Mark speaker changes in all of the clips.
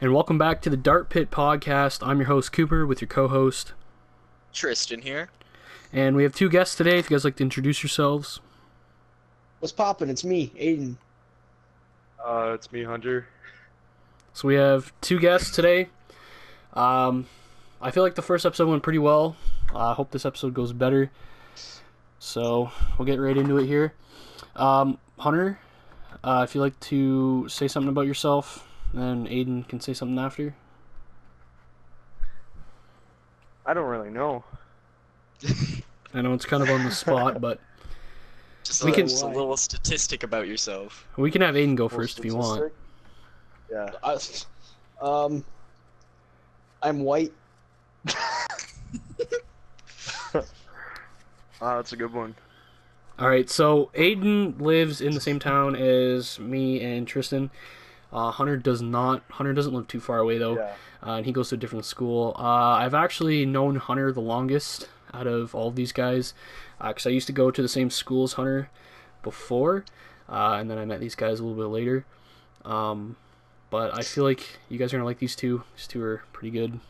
Speaker 1: And welcome back to the Dartpit podcast. I'm your host, Cooper, with your co-host,
Speaker 2: Tristan here.
Speaker 1: And we have two guests today. If you guys like to introduce yourselves.
Speaker 3: What's poppin'? It's me, Aidan.
Speaker 4: It's me, Hunter.
Speaker 1: So we have two guests today. I feel like the first episode went pretty well. I hope this episode goes better. So we'll get right into it here. Hunter, if you'd like to say something about yourself, then Aidan can say something after.
Speaker 4: I don't really know.
Speaker 1: I know it's kind of on the spot, but
Speaker 2: Just
Speaker 1: We
Speaker 2: a,
Speaker 1: can-
Speaker 2: just a little statistic about yourself.
Speaker 1: we can have Aidan go
Speaker 4: Little
Speaker 1: first if you want.
Speaker 4: statistic? Yeah.
Speaker 3: I'm white.
Speaker 4: That's a good one.
Speaker 1: Alright, so Aidan lives in the same town as me and Tristan. Hunter does not. Hunter doesn't live too far away, though.
Speaker 4: Yeah.
Speaker 1: And he goes to a different school. I've actually known Hunter the longest out of all of these guys, because I used to go to the same school as Hunter before, and then I met these guys a little bit later. But I feel like you guys are going to like these two. These two are pretty good.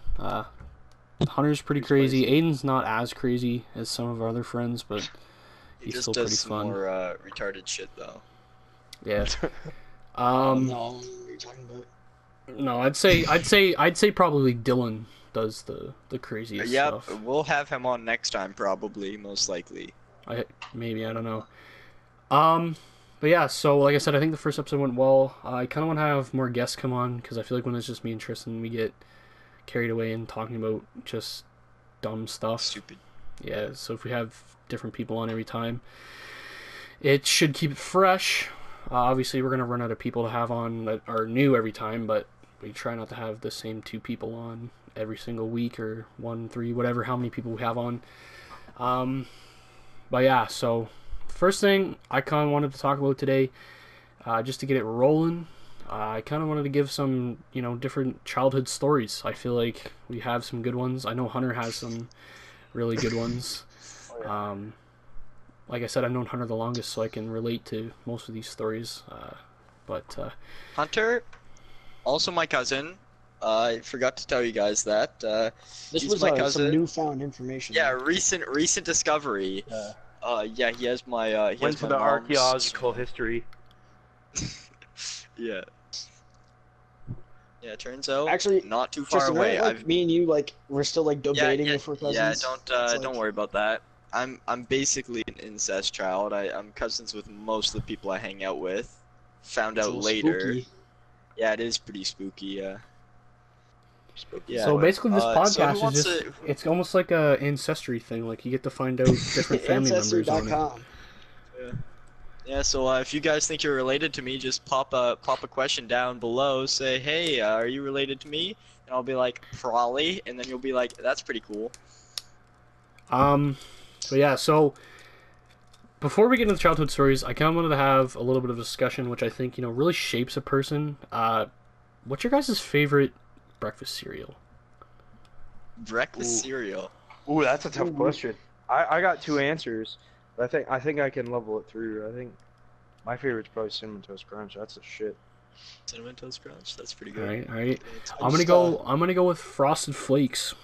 Speaker 1: Hunter's pretty crazy. Aidan's not as crazy as some of our other friends, but
Speaker 2: He
Speaker 1: he's
Speaker 2: just
Speaker 1: still
Speaker 2: does
Speaker 1: pretty
Speaker 2: some
Speaker 1: fun.
Speaker 2: more retarded shit, though.
Speaker 1: Yeah.
Speaker 3: No, what are you talking about?
Speaker 1: No, I'd say probably Dylan does the craziest
Speaker 2: Yep,
Speaker 1: stuff.
Speaker 2: we'll have him on next time, probably, most likely.
Speaker 1: I don't know. But yeah, so like I said, I think the first episode went well. I kind of want to have more guests come on because I feel like when it's just me and Tristan, we get carried away in talking about just dumb stuff.
Speaker 2: Stupid.
Speaker 1: Yeah, so if we have different people on every time, it should keep it fresh. Obviously, we're going to run out of people to have on that are new every time, but we try not to have the same two people on every single week or 1, 3, whatever, how many people we have on. But yeah, so first thing I kind of wanted to talk about today, just to get it rolling, I kind of wanted to give some, different childhood stories. I feel like we have some good ones. I know Hunter has some really good ones.
Speaker 4: Oh, yeah.
Speaker 1: Like I said, I've known Hunter the longest, so I can relate to most of these stories.
Speaker 2: Hunter, also my cousin. I forgot to tell you guys that.
Speaker 3: This
Speaker 2: He's
Speaker 3: was
Speaker 2: my
Speaker 3: some
Speaker 2: cousin.
Speaker 3: newfound information.
Speaker 2: Yeah, recent discovery. Yeah, he has my. He
Speaker 4: Went
Speaker 2: has
Speaker 4: to
Speaker 2: my
Speaker 4: the
Speaker 2: mom's-
Speaker 4: archaeological history.
Speaker 2: Yeah. Yeah, turns out
Speaker 3: Actually,
Speaker 2: not too far
Speaker 3: Tristan,
Speaker 2: away.
Speaker 3: right, like, me and you we're still debating if we're cousins.
Speaker 2: Yeah,
Speaker 3: It's
Speaker 2: don't
Speaker 3: like-
Speaker 2: worry about that. I'm basically an incest child. I'm cousins with most of the people I hang out with. Found
Speaker 3: it's a
Speaker 2: out
Speaker 3: little
Speaker 2: later.
Speaker 3: spooky.
Speaker 2: Yeah, it is pretty spooky. Yeah. Yeah.
Speaker 1: So basically, this
Speaker 2: so who
Speaker 1: podcast is
Speaker 2: wants
Speaker 1: just,
Speaker 2: to-
Speaker 1: it's almost like a ancestry thing. Like, you get to find out different family members on it.
Speaker 3: Ancestry.com.
Speaker 2: Yeah. So if you guys think you're related to me, just pop a question down below. Say, hey, are you related to me? And I'll be like, probably. And then you'll be like, that's pretty cool.
Speaker 1: But yeah, so before we get into childhood stories, I kind of wanted to have a little bit of a discussion, which I think, really shapes a person. What's your guys' favorite breakfast cereal?
Speaker 2: Breakfast
Speaker 4: Ooh.
Speaker 2: cereal.
Speaker 4: Ooh, that's a tough
Speaker 3: Ooh.
Speaker 4: question. I got two answers, but I think I can level it through. I think my favorite's probably Cinnamon Toast Crunch. That's the shit.
Speaker 2: Cinnamon Toast Crunch. That's pretty
Speaker 1: All
Speaker 2: good.
Speaker 1: right.
Speaker 3: I
Speaker 1: I'm
Speaker 3: just,
Speaker 1: gonna go with Frosted Flakes.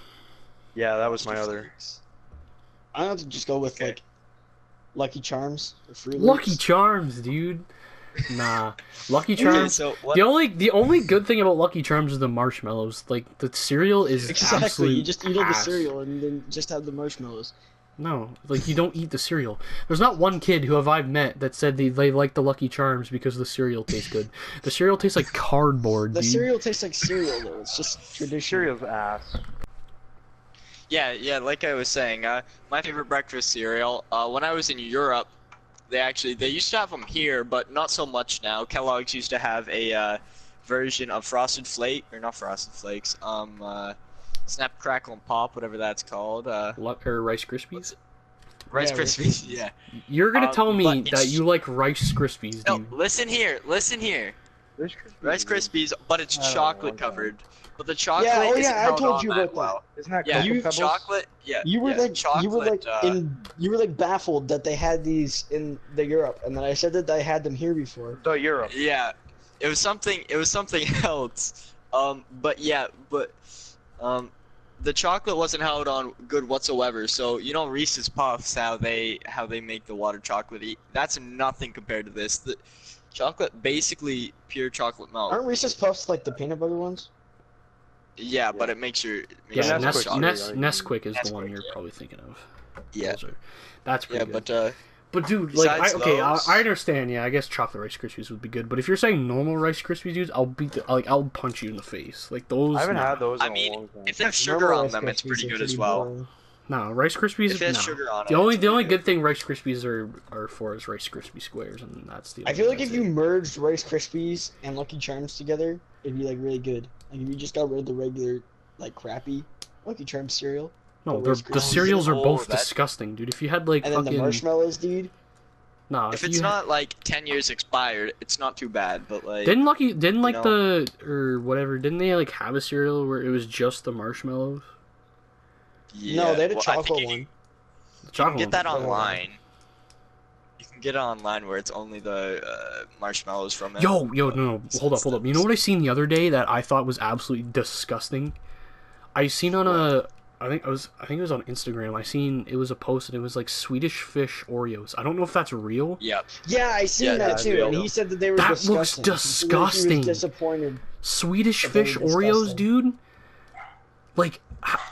Speaker 4: Yeah, that was my
Speaker 2: Frosted
Speaker 4: other.
Speaker 2: Flakes.
Speaker 3: I have to just go with
Speaker 2: Okay.
Speaker 3: like Lucky Charms or Fruit
Speaker 1: Lucky
Speaker 3: Loops.
Speaker 1: Charms, dude. Nah, Lucky
Speaker 2: Okay,
Speaker 1: Charms.
Speaker 2: so what?
Speaker 1: The only good thing about Lucky Charms is the marshmallows. Like, the cereal is
Speaker 3: Exactly.
Speaker 1: absolute
Speaker 3: You just eat all the
Speaker 1: ass.
Speaker 3: cereal and then just have the marshmallows.
Speaker 1: No, like, you don't eat the cereal. There's not one kid who I've met that said they like the Lucky Charms because the cereal tastes good. The cereal tastes like cardboard,
Speaker 3: The
Speaker 1: dude.
Speaker 3: cereal tastes like cereal though. It's just traditional.
Speaker 4: Cereal's ass.
Speaker 2: Yeah, like I was saying, my favorite breakfast cereal, when I was in Europe, they used to have them here, but not so much now. Kellogg's used to have a version of Frosted Flake, or not Frosted Flakes, Snap, Crackle, and Pop, whatever that's called.
Speaker 1: Or Rice Krispies?
Speaker 2: Rice
Speaker 3: Yeah,
Speaker 2: Krispies, yeah.
Speaker 1: You're gonna tell me
Speaker 2: but
Speaker 1: that
Speaker 2: it's-
Speaker 1: you like Rice Krispies,
Speaker 2: No,
Speaker 1: dude.
Speaker 2: listen here. Rice Krispies, but it's
Speaker 4: I don't
Speaker 2: chocolate
Speaker 4: want that.
Speaker 2: covered. But the chocolate
Speaker 3: Yeah, oh
Speaker 2: isn't
Speaker 3: yeah, I
Speaker 2: held
Speaker 3: told
Speaker 2: on
Speaker 3: you
Speaker 2: that
Speaker 3: about that.
Speaker 2: well.
Speaker 4: Isn't that
Speaker 2: Yeah,
Speaker 4: Cocoa Pebbles?
Speaker 2: chocolate. Yeah,
Speaker 3: You were
Speaker 2: yeah,
Speaker 3: like
Speaker 2: chocolate.
Speaker 3: you were like baffled that they had these in the Europe, and then I said that I had them here before.
Speaker 4: The Europe.
Speaker 2: Yeah, it was something. It was something else. But yeah, the chocolate wasn't held on good whatsoever. So you know Reese's Puffs, how they make the water chocolatey. That's nothing compared to this. The chocolate, basically pure chocolate milk.
Speaker 3: Aren't Reese's Puffs like the peanut butter ones?
Speaker 2: Yeah, but it makes your
Speaker 1: Yeah,
Speaker 4: Nesquik.
Speaker 1: Nesquik is the
Speaker 2: Nesquik,
Speaker 1: one you're
Speaker 2: yeah.
Speaker 1: probably thinking of.
Speaker 2: Yeah.
Speaker 1: That's pretty
Speaker 2: Yeah,
Speaker 1: good. But dude,
Speaker 2: besides
Speaker 1: like,
Speaker 2: those-
Speaker 1: I understand. Yeah, I guess chocolate Rice Krispies would be good. But if you're saying normal Rice Krispies, dudes, I'll punch you in the face. Like those.
Speaker 4: I haven't
Speaker 1: nah.
Speaker 4: had those in
Speaker 2: I mean,
Speaker 4: a long time.
Speaker 2: if they have sugar
Speaker 3: Normal
Speaker 2: on
Speaker 3: Rice
Speaker 2: them, it's
Speaker 3: Krispies
Speaker 2: pretty
Speaker 3: are
Speaker 2: good as
Speaker 3: pretty
Speaker 2: well.
Speaker 3: boring.
Speaker 1: No, Rice Krispies.
Speaker 2: If it has
Speaker 1: no.
Speaker 2: sugar on it,
Speaker 1: The only
Speaker 2: it's pretty
Speaker 1: good thing Rice Krispies are for is Rice Krispie squares, and that's the.
Speaker 3: I feel like
Speaker 1: that's
Speaker 3: if you
Speaker 1: it.
Speaker 3: merged Rice Krispies and Lucky Charms together, it'd be like really good. Like if you just got rid of the regular, like crappy Lucky Charms cereal,
Speaker 1: No,
Speaker 3: Rice
Speaker 1: the
Speaker 3: Krispies.
Speaker 1: cereals are
Speaker 2: Oh,
Speaker 1: both
Speaker 2: that-
Speaker 1: disgusting, dude. If you had like
Speaker 3: and then
Speaker 1: fucking
Speaker 3: the marshmallows, dude.
Speaker 1: nah,
Speaker 2: If it's not like 10 years expired, it's not too bad. But like,
Speaker 1: didn't like
Speaker 2: know?
Speaker 1: the or whatever, didn't they like have a cereal where it was just the marshmallows?
Speaker 2: yeah,
Speaker 3: No, they had a
Speaker 2: well, I think
Speaker 3: chocolate
Speaker 2: you
Speaker 3: one.
Speaker 2: can-
Speaker 1: The
Speaker 2: You can
Speaker 1: chocolate
Speaker 2: get that
Speaker 1: one.
Speaker 2: online. You can get it online where it's only the marshmallows from it.
Speaker 1: Yo, no, hold up. You know what I seen the other day that I thought was absolutely disgusting? I seen on I think it was on Instagram. I seen it was a post and it was like Swedish fish Oreos. I don't know if that's real.
Speaker 2: Yep.
Speaker 3: Yeah, I seen
Speaker 2: Yeah,
Speaker 3: that
Speaker 2: that's
Speaker 3: too,
Speaker 2: real.
Speaker 3: and he said that they were
Speaker 1: That looks
Speaker 3: disgusting. He said that he
Speaker 1: disgusting.
Speaker 3: was disappointed.
Speaker 1: Swedish
Speaker 3: But they
Speaker 1: fish
Speaker 3: were
Speaker 1: Oreos,
Speaker 3: disgusting.
Speaker 1: dude. Like,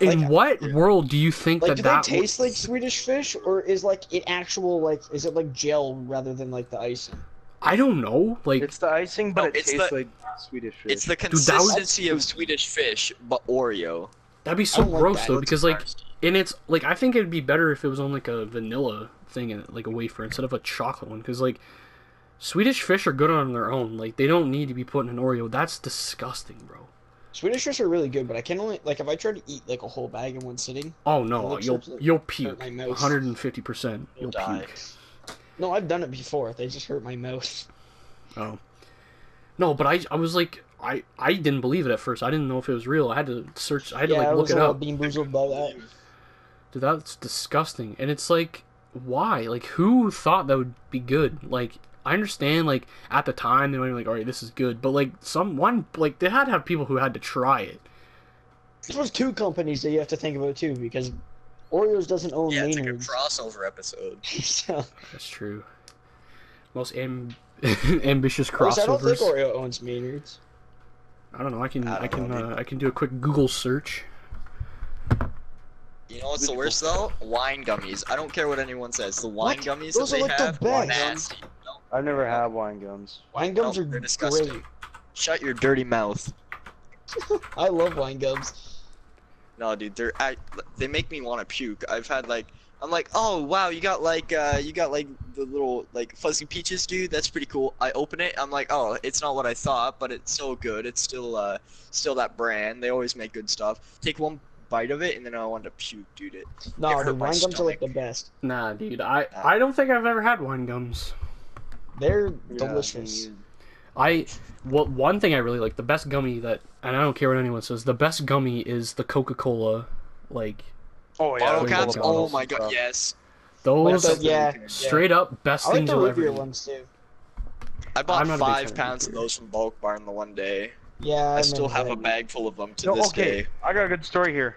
Speaker 1: in
Speaker 3: Like,
Speaker 1: what world do you think
Speaker 3: Like, do
Speaker 1: that
Speaker 3: they taste like Swedish fish, or is like it actual like is it like gel rather than like the icing?
Speaker 1: I don't know. Like,
Speaker 4: It's the icing, but
Speaker 2: No,
Speaker 4: it
Speaker 2: it's
Speaker 4: tastes
Speaker 2: the-
Speaker 4: like Swedish fish.
Speaker 2: It's the
Speaker 1: that would-
Speaker 2: consistency of Swedish fish, but Oreo.
Speaker 1: that'd be so
Speaker 3: don't like
Speaker 1: gross
Speaker 3: that.
Speaker 1: though,
Speaker 2: Looks
Speaker 1: because like,
Speaker 2: nasty.
Speaker 1: and it's like I think it'd be better if it was on like a vanilla thing and like a wafer instead of a chocolate one, because like Swedish fish are good on their own. Like they don't need to be put in an Oreo. That's disgusting, bro.
Speaker 3: Swedish fish are really good, but I can only like if I try to eat like a whole bag in one sitting.
Speaker 1: Oh
Speaker 3: It
Speaker 1: no,
Speaker 3: looks
Speaker 1: you'll
Speaker 3: like-
Speaker 1: you'll
Speaker 3: hurt
Speaker 1: puke.
Speaker 3: my mouth.
Speaker 1: 150%. You'll
Speaker 2: die.
Speaker 1: puke.
Speaker 3: No, I've done it before. They just hurt my mouth.
Speaker 1: Oh. No, but I was like I didn't believe it at first. I didn't know if it was real. I had to search. I had to
Speaker 3: I
Speaker 1: like
Speaker 3: was
Speaker 1: look it
Speaker 3: a little
Speaker 1: up.
Speaker 3: bean boozled by that.
Speaker 1: Dude, that's disgusting. And it's like, why? Like, who thought that would be good? Like, I understand, like, at the time, they might be like, alright, this is good. But, like, they had to have people who had to try it.
Speaker 3: There's two companies that you have to think about too, because Oreos doesn't own
Speaker 2: Yeah, it's like a
Speaker 3: Maynard's.
Speaker 2: crossover episode.
Speaker 3: So,
Speaker 1: That's true. Most ambitious
Speaker 3: at least I don't think
Speaker 1: crossovers.
Speaker 3: Oreo owns Maynard's.
Speaker 1: I don't know. I can
Speaker 2: I
Speaker 1: I
Speaker 2: don't
Speaker 1: can
Speaker 2: know,
Speaker 1: I can do a quick Google search.
Speaker 2: You know what's the worst though? Wine gummies. I don't care what anyone says. The wine
Speaker 3: What?
Speaker 2: gummies
Speaker 3: Those
Speaker 2: that
Speaker 3: are
Speaker 2: they
Speaker 3: like the
Speaker 2: have,
Speaker 3: best.
Speaker 2: nasty. No,
Speaker 4: I've never had wine gums.
Speaker 3: Wine gums
Speaker 2: no,
Speaker 3: are
Speaker 2: they're disgusting.
Speaker 3: great.
Speaker 2: Shut your dirty mouth.
Speaker 3: I love wine gums.
Speaker 2: No, dude, they make me want to puke. I've had like, I'm like, oh wow, you got like the little like fuzzy peaches, dude. That's pretty cool. I open it, I'm like, oh, it's not what I thought, but it's so good. It's still that brand. They always make good stuff. Take one bite of it, and then I want to puke, dude. It
Speaker 3: No,
Speaker 2: hurt
Speaker 3: dude,
Speaker 2: my
Speaker 3: wine gums are like the
Speaker 2: stomach.
Speaker 3: best.
Speaker 1: Nah, dude. I don't think I've ever had wine gums.
Speaker 3: They're
Speaker 4: Yeah,
Speaker 3: delicious.
Speaker 1: One thing I really like, the best gummy that, and I don't care what anyone says, the best gummy is the Coca-Cola, like,
Speaker 4: Oh yeah,
Speaker 2: Bottle
Speaker 1: those
Speaker 2: caps.
Speaker 1: are
Speaker 2: Oh
Speaker 1: good.
Speaker 2: my god, yes.
Speaker 1: those
Speaker 3: Like the- yeah,
Speaker 1: straight up best
Speaker 3: I like
Speaker 1: things
Speaker 3: the
Speaker 1: you'll
Speaker 3: root
Speaker 1: ever
Speaker 3: beer
Speaker 1: eat.
Speaker 3: ones too.
Speaker 2: I
Speaker 1: I'm
Speaker 2: bought
Speaker 1: not a big fan
Speaker 2: 5
Speaker 1: of
Speaker 2: pounds of
Speaker 1: beer.
Speaker 2: those from Bulk Barn the one day.
Speaker 3: Yeah,
Speaker 2: I still
Speaker 3: remember
Speaker 2: have a
Speaker 3: that.
Speaker 2: bag full of them to
Speaker 4: No,
Speaker 2: this
Speaker 4: okay,
Speaker 2: day.
Speaker 4: I got a good story here.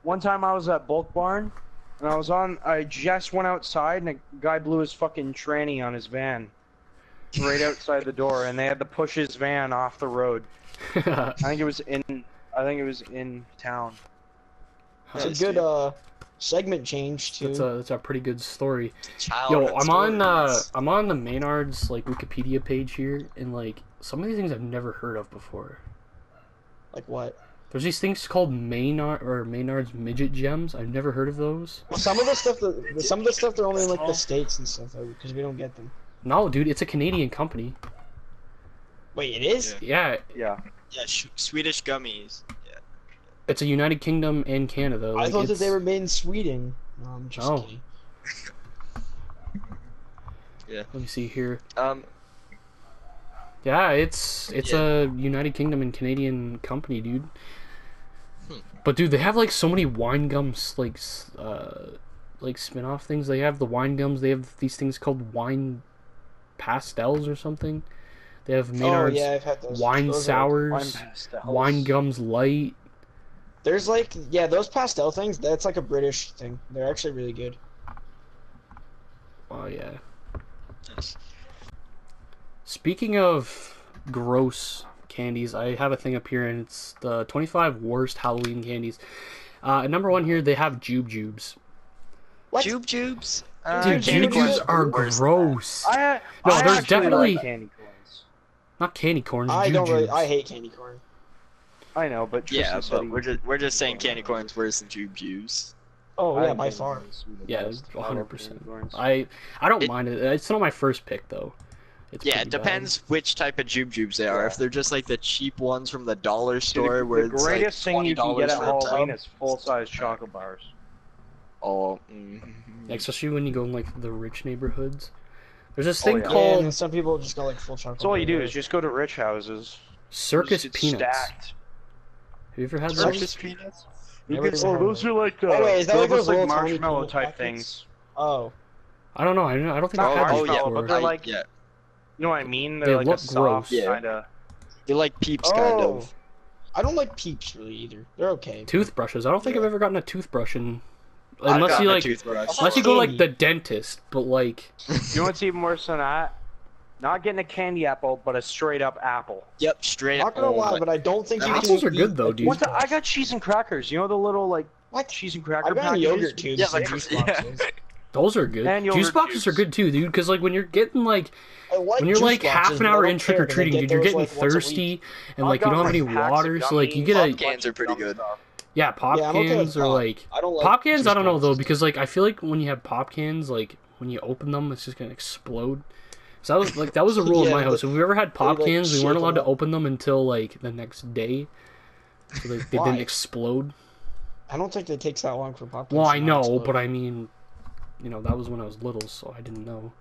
Speaker 4: One time I was at Bulk Barn, and I just went outside, and a guy blew his fucking tranny on his van. Right outside the door, and they had to push his van off the road. I think it was in town.
Speaker 3: It's
Speaker 2: Nice,
Speaker 3: a good
Speaker 2: dude.
Speaker 3: segment change too.
Speaker 1: That's a pretty good story.
Speaker 2: Childhood
Speaker 1: Yo, I'm
Speaker 2: stories.
Speaker 1: on the Maynard's like Wikipedia page here, and like some of these things I've never heard of before.
Speaker 3: Like what?
Speaker 1: There's these things called Maynard's midget gems. I've never heard of those.
Speaker 3: Some of the stuff they're only in like the States and stuff because we don't get them.
Speaker 1: No, dude, it's a Canadian company.
Speaker 3: Wait, it is?
Speaker 1: Yeah,
Speaker 4: Yeah.
Speaker 2: Yeah, Swedish gummies. Yeah.
Speaker 1: it's a United Kingdom and Canada.
Speaker 3: I
Speaker 1: Like,
Speaker 3: thought that
Speaker 1: it's-
Speaker 3: they were made in Sweden. No, I'm just
Speaker 1: Oh.
Speaker 3: kidding.
Speaker 1: Let me see here.
Speaker 2: Um,
Speaker 1: Yeah, it's a United Kingdom and Canadian company, dude. But dude, they have like so many wine gums, like spin-off things. They have the wine gums. They have these things called wine pastels or something. They have
Speaker 3: Oh
Speaker 1: Maynard's
Speaker 3: yeah, I've had those.
Speaker 1: wine
Speaker 3: Those are okay.
Speaker 4: Wine
Speaker 1: sours,
Speaker 4: pastels.
Speaker 1: wine gums light.
Speaker 3: There's like those pastel things. That's like a British thing. They're actually really good.
Speaker 1: Oh yeah.
Speaker 2: Nice.
Speaker 1: Speaking of gross candies, I have a thing up here, and it's the 25 worst Halloween candies. At number 1 here, they have jubes.
Speaker 3: What?
Speaker 2: Jubes?
Speaker 1: Dude,
Speaker 3: candy
Speaker 1: jubes
Speaker 3: corns
Speaker 1: are
Speaker 2: worse than
Speaker 1: gross.
Speaker 4: No,
Speaker 1: No,
Speaker 4: I
Speaker 1: there's
Speaker 4: actually
Speaker 1: definitely-
Speaker 4: like candy corns.
Speaker 1: Not candy corns,
Speaker 3: I don't really. I
Speaker 1: jujubes.
Speaker 3: hate candy corn.
Speaker 4: I know, but Tristan
Speaker 2: Yeah,
Speaker 4: said
Speaker 2: but
Speaker 4: he-
Speaker 2: we're just saying candy corn's worse than jubes.
Speaker 3: Oh
Speaker 4: I
Speaker 3: yeah, by
Speaker 4: think
Speaker 3: far.
Speaker 4: candy corns are the
Speaker 1: Yeah,
Speaker 4: best. I love
Speaker 1: 100%.
Speaker 4: candy corns.
Speaker 1: I don't
Speaker 2: It-
Speaker 1: mind it. It's not my first pick though. It's
Speaker 2: Yeah,
Speaker 1: pretty
Speaker 2: it
Speaker 1: bad.
Speaker 2: depends which type of jubes they are.
Speaker 4: Yeah.
Speaker 2: If they're just like the cheap ones from the dollar store
Speaker 4: Dude,
Speaker 2: where
Speaker 4: the
Speaker 2: it's like
Speaker 4: greatest thing you can get
Speaker 2: $20
Speaker 4: at
Speaker 2: for a
Speaker 4: Halloween
Speaker 2: tub.
Speaker 4: is full-size chocolate bars.
Speaker 2: Oh,
Speaker 1: Yeah, especially when you go in like the rich neighborhoods. There's this
Speaker 4: Oh,
Speaker 1: thing
Speaker 4: yeah.
Speaker 3: Yeah,
Speaker 1: called
Speaker 3: and then some people just go like full chocolate.
Speaker 4: That's all you do
Speaker 3: bar.
Speaker 4: is just go to rich houses.
Speaker 1: circus
Speaker 4: Just
Speaker 1: peanuts.
Speaker 4: Stacked.
Speaker 1: Have you ever had
Speaker 3: Circus
Speaker 1: those?
Speaker 2: peanuts.
Speaker 3: Never even
Speaker 4: Oh,
Speaker 3: heard
Speaker 4: those
Speaker 3: of
Speaker 4: are like
Speaker 3: Oh, wait, is that like
Speaker 4: those
Speaker 3: those little tiny
Speaker 4: marshmallow
Speaker 3: peanut
Speaker 4: type
Speaker 3: packets?
Speaker 4: things.
Speaker 3: Oh,
Speaker 1: I don't know. I don't think
Speaker 4: Not
Speaker 1: I've had those
Speaker 4: marshmallow,
Speaker 1: before.
Speaker 4: but they're like-
Speaker 2: yeah,
Speaker 4: You know what I mean?
Speaker 1: They
Speaker 4: They're like
Speaker 1: look
Speaker 4: a soft
Speaker 1: gross.
Speaker 2: Yeah.
Speaker 4: kind of.
Speaker 2: they like peeps kind
Speaker 3: Oh.
Speaker 2: of.
Speaker 3: I don't like Peeps really either. They're okay.
Speaker 1: Toothbrushes. I don't think I've ever gotten a toothbrush in,
Speaker 2: I've
Speaker 1: unless
Speaker 2: gotten
Speaker 1: you
Speaker 2: a
Speaker 1: like,
Speaker 2: toothbrush.
Speaker 1: unless you go like
Speaker 3: Candy.
Speaker 1: the dentist. But like,
Speaker 4: You know what's even worse than that? Not getting a candy apple, but a straight up apple.
Speaker 2: Yep, straight
Speaker 3: Not
Speaker 2: up.
Speaker 3: gonna lie, but I don't think you can.
Speaker 1: apples are
Speaker 3: eat,
Speaker 1: good though,
Speaker 3: like,
Speaker 1: dude.
Speaker 4: What the, I got cheese and crackers. You know the little like
Speaker 3: What?
Speaker 4: cheese and cracker
Speaker 3: I've gotten
Speaker 4: packages?
Speaker 3: yogurt tubes
Speaker 2: Yeah,
Speaker 3: and
Speaker 2: like-
Speaker 3: juice
Speaker 2: yeah.
Speaker 3: boxes.
Speaker 1: Those are good.
Speaker 4: And
Speaker 1: Juice
Speaker 4: yogurt
Speaker 1: boxes are
Speaker 4: cubes.
Speaker 1: good too, dude. Because like when you're getting like
Speaker 3: I like
Speaker 1: when you're
Speaker 3: juice
Speaker 1: like half
Speaker 3: boxes,
Speaker 1: an
Speaker 3: but I
Speaker 1: hour
Speaker 3: don't
Speaker 1: in trick or
Speaker 3: care 'cause I
Speaker 1: treating,
Speaker 3: get
Speaker 1: dude, you're
Speaker 3: those,
Speaker 1: getting
Speaker 3: like, once a week.
Speaker 1: thirsty and
Speaker 4: I've
Speaker 1: like you
Speaker 4: got,
Speaker 1: don't have any
Speaker 4: packs of
Speaker 1: water, so like you
Speaker 4: gummies,
Speaker 1: get
Speaker 2: Pop
Speaker 1: a
Speaker 2: cans are pretty
Speaker 4: dumb
Speaker 2: good.
Speaker 4: stuff.
Speaker 1: yeah pop
Speaker 3: Yeah, I'm okay with
Speaker 1: cans or
Speaker 3: pop.
Speaker 1: like
Speaker 3: I don't like
Speaker 1: pop cans.
Speaker 3: juice
Speaker 1: I don't know though
Speaker 3: boxes.
Speaker 1: because like I feel like when you have pop cans, like when you open them, it's just gonna explode. So that was a rule in
Speaker 3: Yeah,
Speaker 1: my house. If we ever had pop
Speaker 3: like,
Speaker 1: cans, we
Speaker 3: shake
Speaker 1: weren't
Speaker 3: them
Speaker 1: allowed to
Speaker 3: up.
Speaker 1: open them until like the next day, so they didn't
Speaker 3: Why?
Speaker 1: explode.
Speaker 3: I don't think it takes that long for pop.
Speaker 1: Well, I know, but I mean, you know, that was when I was little, so I didn't know.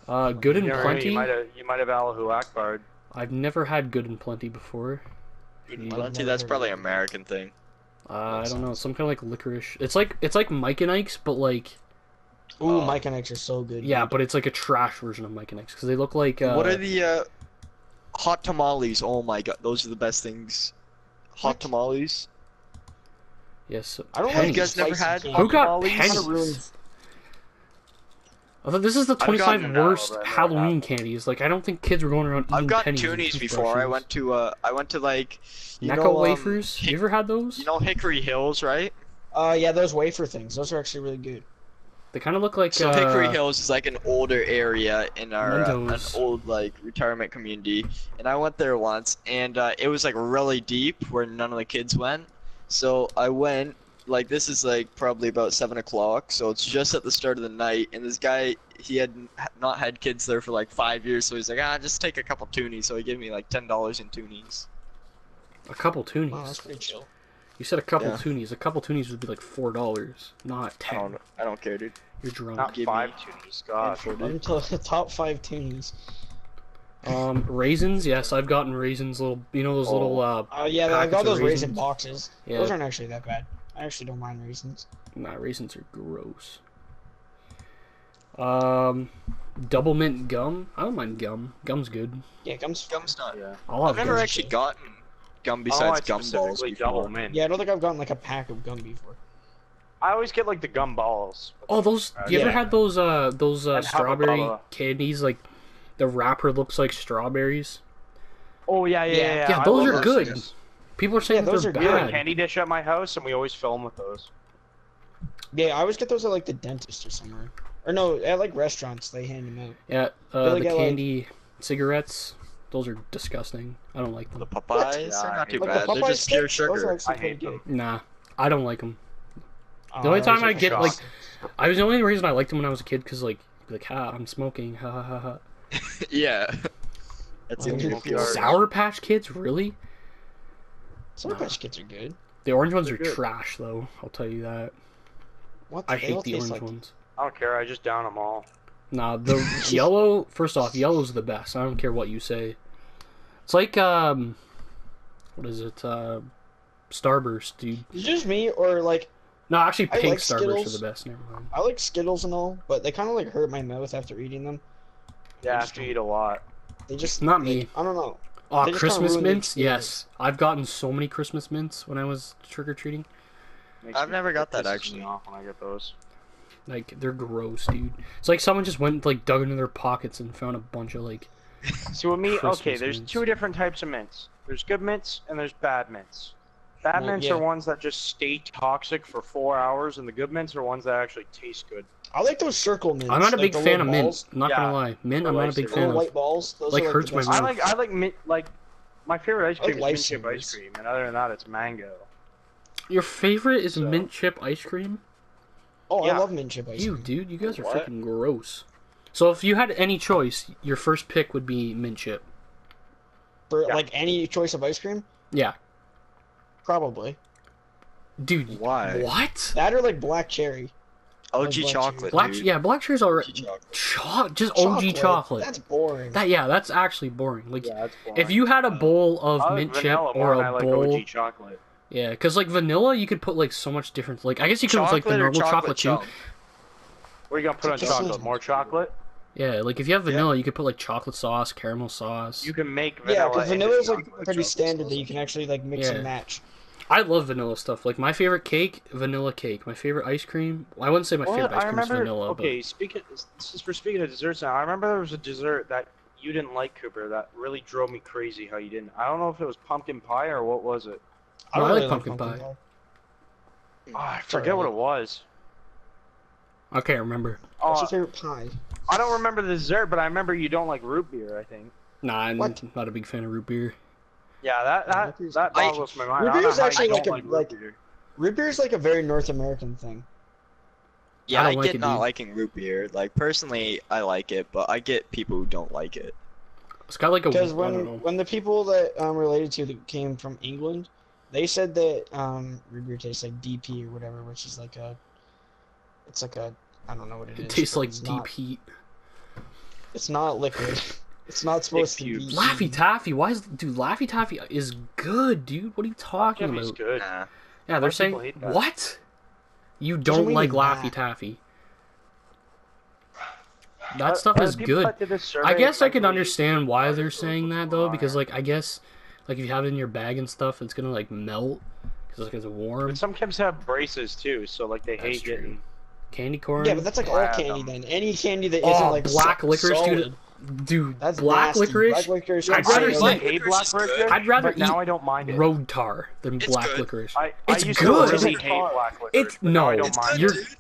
Speaker 1: Good and
Speaker 4: You never know,
Speaker 1: plenty.
Speaker 4: You might have Allahu Akbar.
Speaker 1: I've never had good and plenty before.
Speaker 2: Plenty, that's probably an American thing.
Speaker 1: I don't know, some kind of like licorice. It's like Mike and Ike's, but like
Speaker 3: Ooh,
Speaker 2: Oh.
Speaker 3: Mike and X are so good.
Speaker 1: yeah,
Speaker 3: dude.
Speaker 1: but it's like a trash version of Mike and Ike's because they look like.
Speaker 2: What are the hot tamales? Oh my god, those are the best things. Hot
Speaker 3: What?
Speaker 2: tamales.
Speaker 1: Yes.
Speaker 3: I don't
Speaker 2: Have
Speaker 3: like
Speaker 2: you guys never
Speaker 3: spicy
Speaker 2: had
Speaker 3: candy.
Speaker 1: Who
Speaker 2: hot
Speaker 1: got
Speaker 2: tamales?
Speaker 3: Kinda
Speaker 1: pennies?
Speaker 3: ruins-
Speaker 1: I thought this is the
Speaker 2: gotten
Speaker 1: 25
Speaker 2: them
Speaker 4: now,
Speaker 1: worst
Speaker 4: but I've never
Speaker 1: Halloween
Speaker 4: had them.
Speaker 1: candies. Like I don't think kids were going around eating
Speaker 2: I've got
Speaker 1: pennies and
Speaker 2: toonies before. I went to like you
Speaker 1: Necco
Speaker 2: know,
Speaker 1: wafers. You ever had those?
Speaker 2: You know Hickory Hills, right?
Speaker 3: Yeah, those wafer things. Those are actually really good.
Speaker 1: They kind of look like.
Speaker 2: So Hickory Hills is like an older area in our an
Speaker 1: Mentos.
Speaker 2: old like retirement community, and I went there once, and it was like really deep where none of the kids went. So I went. Like this is like probably about 7 o'clock, so it's just at the start of the night, and this guy he had not had kids there for like 5 years, so he's like, just take a couple toonies. So he gave me like $10 in toonies.
Speaker 1: A couple toonies.
Speaker 3: Wow, that's pretty chill.
Speaker 1: You said a couple
Speaker 2: Yeah.
Speaker 1: toonies. A couple toonies would be like $4, not 10.
Speaker 2: I don't care, dude.
Speaker 1: You're drunk.
Speaker 4: Not
Speaker 2: Give
Speaker 4: 5
Speaker 2: me-
Speaker 4: toonies. God.
Speaker 3: Until the top 5 toonies.
Speaker 1: Raisins. Yes, I've gotten raisins. Little, you know those little.
Speaker 3: Yeah, I
Speaker 1: Packets
Speaker 3: got
Speaker 1: of
Speaker 3: those raisin
Speaker 1: raisins.
Speaker 3: boxes.
Speaker 1: Yeah.
Speaker 3: Those aren't actually that bad. I actually don't mind raisins.
Speaker 1: Nah, raisins are gross. Double mint gum. I don't mind gum. Gum's good.
Speaker 3: Yeah, gum's.
Speaker 2: Gum's not.
Speaker 4: Yeah.
Speaker 1: I'll
Speaker 2: I've
Speaker 1: have
Speaker 2: never
Speaker 1: gum.
Speaker 2: actually gotten gum
Speaker 4: Oh,
Speaker 2: besides
Speaker 4: I
Speaker 2: gum balls
Speaker 4: specifically double
Speaker 2: before.
Speaker 4: mint.
Speaker 3: Yeah, I don't think I've gotten like a pack of gum before.
Speaker 4: I always get like the gum balls.
Speaker 1: Oh, those. You ever
Speaker 3: Yeah.
Speaker 1: had those
Speaker 4: And
Speaker 1: strawberry
Speaker 4: Hubba Bubba.
Speaker 1: candies? Like the wrapper looks like strawberries.
Speaker 4: Oh yeah, yeah,
Speaker 3: Yeah.
Speaker 4: yeah.
Speaker 1: Yeah,
Speaker 4: I
Speaker 1: those
Speaker 4: love
Speaker 1: are good.
Speaker 4: things.
Speaker 1: People are saying
Speaker 3: Yeah, those
Speaker 1: they're
Speaker 3: are good.
Speaker 4: We have a
Speaker 1: bad.
Speaker 4: candy dish at my house, and we always film with those.
Speaker 3: Yeah, I always get those at like the dentist or somewhere. Or no, at like restaurants they hand them out.
Speaker 1: Yeah,
Speaker 3: Really
Speaker 1: the
Speaker 3: get, like-
Speaker 1: candy cigarettes. Those are disgusting. I don't like
Speaker 2: The
Speaker 1: them.
Speaker 2: Popeyes,
Speaker 4: Yeah,
Speaker 2: they're
Speaker 4: I
Speaker 2: not
Speaker 4: hate
Speaker 2: too
Speaker 3: Like
Speaker 2: bad.
Speaker 3: the
Speaker 2: They're
Speaker 3: Popeye
Speaker 2: just pure
Speaker 3: sticks, those are
Speaker 2: sugar.
Speaker 3: actually
Speaker 4: I
Speaker 3: pretty
Speaker 4: hate
Speaker 3: good.
Speaker 1: Nah, I don't like them.
Speaker 3: Oh,
Speaker 1: The only
Speaker 3: those
Speaker 1: time
Speaker 3: are
Speaker 1: I get
Speaker 3: shock.
Speaker 1: like, the only reason I liked them when I was a kid because like I'm smoking. Ha ha ha ha.
Speaker 2: Yeah. That's the
Speaker 3: Oh,
Speaker 2: only
Speaker 3: you're
Speaker 2: appeal.
Speaker 3: cool.
Speaker 1: Sour Patch Kids, really?
Speaker 3: Sour Patch Kids are good.
Speaker 1: The orange ones
Speaker 4: They're
Speaker 1: are
Speaker 4: good.
Speaker 1: trash though. I'll tell you that.
Speaker 3: What?
Speaker 1: I
Speaker 3: They all
Speaker 1: hate the
Speaker 3: taste
Speaker 1: orange
Speaker 3: like-
Speaker 1: ones.
Speaker 4: I don't care. I just down them all.
Speaker 1: Nah, the yellow. First off, yellow's the best. I don't care what you say. It's like what is it? Starburst, dude.
Speaker 3: Is it just me or like
Speaker 1: No, actually,
Speaker 3: I
Speaker 1: pink
Speaker 3: like
Speaker 1: Starburst
Speaker 3: Skittles.
Speaker 1: are the best. Never mind.
Speaker 3: I like Skittles and all, but they kind of like hurt my mouth after eating them.
Speaker 4: Yeah,
Speaker 3: just
Speaker 4: after you eat a lot.
Speaker 3: They just
Speaker 1: Not me.
Speaker 3: I don't know.
Speaker 1: Oh,
Speaker 3: They just kinda
Speaker 1: Christmas
Speaker 3: ruined the
Speaker 1: mints? Yes. I've gotten so many Christmas mints when I was trick-or-treating.
Speaker 2: I've never got that,
Speaker 4: Pisses me
Speaker 2: actually.
Speaker 4: off when I get those.
Speaker 1: Like, they're gross, dude. It's like someone just went, like, dug into their pockets and found a bunch of, like...
Speaker 4: So with me,
Speaker 1: Christmas
Speaker 4: okay, there's
Speaker 1: mints.
Speaker 4: two different types of mints. There's good mints and there's bad mints. Bad
Speaker 3: Well,
Speaker 4: mints
Speaker 3: yeah.
Speaker 4: are ones that just stay toxic for 4 hours, and the good mints are ones that actually taste good.
Speaker 3: I like those circle mints.
Speaker 1: I'm not a
Speaker 3: like
Speaker 1: big
Speaker 3: the
Speaker 1: fan of
Speaker 3: little
Speaker 1: mint.
Speaker 3: balls.
Speaker 1: I'm not
Speaker 4: Yeah.
Speaker 1: gonna lie. Mint, I'm
Speaker 4: Or
Speaker 1: not a big
Speaker 4: lifesaver.
Speaker 1: fan
Speaker 3: Little
Speaker 1: of.
Speaker 3: white balls. Those
Speaker 1: Like,
Speaker 3: are
Speaker 1: hurts
Speaker 3: the
Speaker 1: my
Speaker 3: best.
Speaker 1: mouth.
Speaker 4: I like mint, like, my favorite ice
Speaker 3: I like
Speaker 4: cream is mint chip
Speaker 3: lifesavers.
Speaker 4: ice cream, and other than that, it's mango.
Speaker 1: Your favorite is
Speaker 4: So-
Speaker 1: mint chip ice cream?
Speaker 3: Oh,
Speaker 4: Yeah.
Speaker 3: I love mint chip ice
Speaker 1: You,
Speaker 3: cream.
Speaker 1: dude, you guys are
Speaker 3: What?
Speaker 1: freaking gross. So if you had any choice, your first pick would be mint chip.
Speaker 3: For
Speaker 4: Yeah.
Speaker 3: like any choice of ice cream,
Speaker 1: Yeah.
Speaker 3: probably
Speaker 1: Dude,
Speaker 2: Why?
Speaker 1: what?
Speaker 3: that or like black cherry.
Speaker 2: OG
Speaker 3: Black
Speaker 2: chocolate,
Speaker 1: Black,
Speaker 2: dude.
Speaker 1: yeah, black cherry's alright.
Speaker 2: OG chocolate.
Speaker 1: Just OG chocolate.
Speaker 3: That's boring.
Speaker 1: That's actually boring. Like,
Speaker 4: Yeah, that's boring.
Speaker 1: if you had a bowl of
Speaker 4: I like
Speaker 1: mint chip
Speaker 4: vanilla
Speaker 1: or
Speaker 4: more than
Speaker 1: a
Speaker 4: I like
Speaker 1: bowl,
Speaker 4: OG chocolate.
Speaker 1: yeah, because like vanilla, you could put like so much different. Like, I guess you could with like the
Speaker 2: Chocolate or
Speaker 1: normal chocolate
Speaker 2: chocolate
Speaker 1: too.
Speaker 2: chunk?
Speaker 4: What are you gonna put on
Speaker 3: Just
Speaker 4: chocolate?
Speaker 3: listen.
Speaker 4: More chocolate?
Speaker 1: Yeah, like if you have vanilla, you could put like chocolate sauce, caramel sauce.
Speaker 4: You can make
Speaker 3: Yeah,
Speaker 4: vanilla.
Speaker 3: because
Speaker 4: into
Speaker 3: vanilla is like
Speaker 4: chocolate.
Speaker 3: pretty standard that you can actually like mix
Speaker 1: Yeah.
Speaker 3: and match.
Speaker 1: I love vanilla stuff. Like my favorite cake, vanilla cake. My favorite ice cream. Well, I wouldn't say my favorite ice
Speaker 4: I
Speaker 1: cream is
Speaker 4: remember.
Speaker 1: vanilla,
Speaker 4: Okay, speaking of desserts now, I remember there was a dessert that you didn't like, Cooper. That really drove me crazy. How you didn't? I don't know if it was pumpkin pie or what was it.
Speaker 1: No,
Speaker 3: don't
Speaker 1: I like
Speaker 3: really
Speaker 1: pumpkin pie.
Speaker 4: Oh, I forget what it was.
Speaker 1: but I can't remember.
Speaker 3: What's
Speaker 4: Oh,
Speaker 3: your favorite pie?
Speaker 4: I don't remember the dessert, but I remember you don't like root beer. I think.
Speaker 1: Nah, I'm
Speaker 3: What?
Speaker 1: not a big fan of root beer.
Speaker 4: Yeah, that
Speaker 3: Root beer's-
Speaker 4: boggles my mind.
Speaker 3: Root
Speaker 4: I don't know
Speaker 3: beer's
Speaker 4: how you
Speaker 3: actually
Speaker 4: don't
Speaker 3: like a-
Speaker 4: like root
Speaker 3: like-
Speaker 4: beer.
Speaker 3: Root beer is like a very North American thing.
Speaker 2: Yeah,
Speaker 1: I
Speaker 2: I,
Speaker 1: don't like
Speaker 2: get
Speaker 1: it,
Speaker 2: not
Speaker 1: dude.
Speaker 2: liking root beer. Like, personally, I like it, but I get people who don't like it.
Speaker 1: It's got like a.
Speaker 3: Because
Speaker 1: I don't know.
Speaker 3: when the people that related to that came from England, they said that root beer tastes like DP or whatever, which is like a. It's like a. I don't know what it is.
Speaker 1: It tastes
Speaker 3: but
Speaker 1: like
Speaker 3: it's
Speaker 1: deep
Speaker 3: not-
Speaker 1: heat.
Speaker 3: It's not liquid. It's not supposed to be.
Speaker 4: cubes.
Speaker 1: Laffy Taffy. Why is dude Laffy Taffy is good, dude? What are you talking
Speaker 4: Jimmy's
Speaker 1: about?
Speaker 4: good.
Speaker 2: Nah.
Speaker 1: Yeah, they're
Speaker 4: Most
Speaker 1: saying
Speaker 4: people hate that.
Speaker 1: what? You
Speaker 3: Doesn't
Speaker 1: don't
Speaker 3: mean
Speaker 1: like
Speaker 3: that.
Speaker 1: Laffy Taffy. That stuff is
Speaker 4: The people
Speaker 1: good.
Speaker 4: that did this survey
Speaker 1: I guess I can
Speaker 4: mentally
Speaker 1: understand why
Speaker 4: retarded,
Speaker 1: they're
Speaker 4: so
Speaker 1: saying
Speaker 4: what's
Speaker 1: that
Speaker 4: going
Speaker 1: though,
Speaker 4: on
Speaker 1: because
Speaker 4: here?
Speaker 1: like I guess like if you have it in your bag and stuff, it's gonna like melt because like it's warm.
Speaker 4: And some kids have braces too, so like they
Speaker 1: That's
Speaker 4: hate
Speaker 1: true.
Speaker 4: getting.
Speaker 1: Candy corn.
Speaker 3: Yeah, but that's like all
Speaker 4: Wow.
Speaker 3: candy then. Any candy that
Speaker 1: Oh,
Speaker 3: isn't like
Speaker 1: black licorice,
Speaker 3: solid,
Speaker 1: dude.
Speaker 3: That's
Speaker 1: Black
Speaker 3: nasty.
Speaker 1: licorice.
Speaker 3: Black licorice.
Speaker 1: I'd
Speaker 3: is
Speaker 1: rather
Speaker 3: solid.
Speaker 4: I
Speaker 1: eat-
Speaker 4: hate
Speaker 2: Licorice
Speaker 4: black
Speaker 2: is good.
Speaker 4: licorice.
Speaker 1: I'd rather
Speaker 4: but now
Speaker 1: eat
Speaker 4: I don't mind it.
Speaker 1: road tar than
Speaker 2: It's
Speaker 1: black
Speaker 2: good.
Speaker 1: licorice.
Speaker 4: I
Speaker 1: It's
Speaker 4: used
Speaker 1: good.
Speaker 4: to really
Speaker 3: It's
Speaker 4: hate
Speaker 3: hard.
Speaker 4: black licorice.
Speaker 1: It's
Speaker 4: but now I
Speaker 1: no.
Speaker 4: don't
Speaker 2: It's
Speaker 4: mind
Speaker 2: good,
Speaker 1: You're-
Speaker 4: it.
Speaker 2: dude.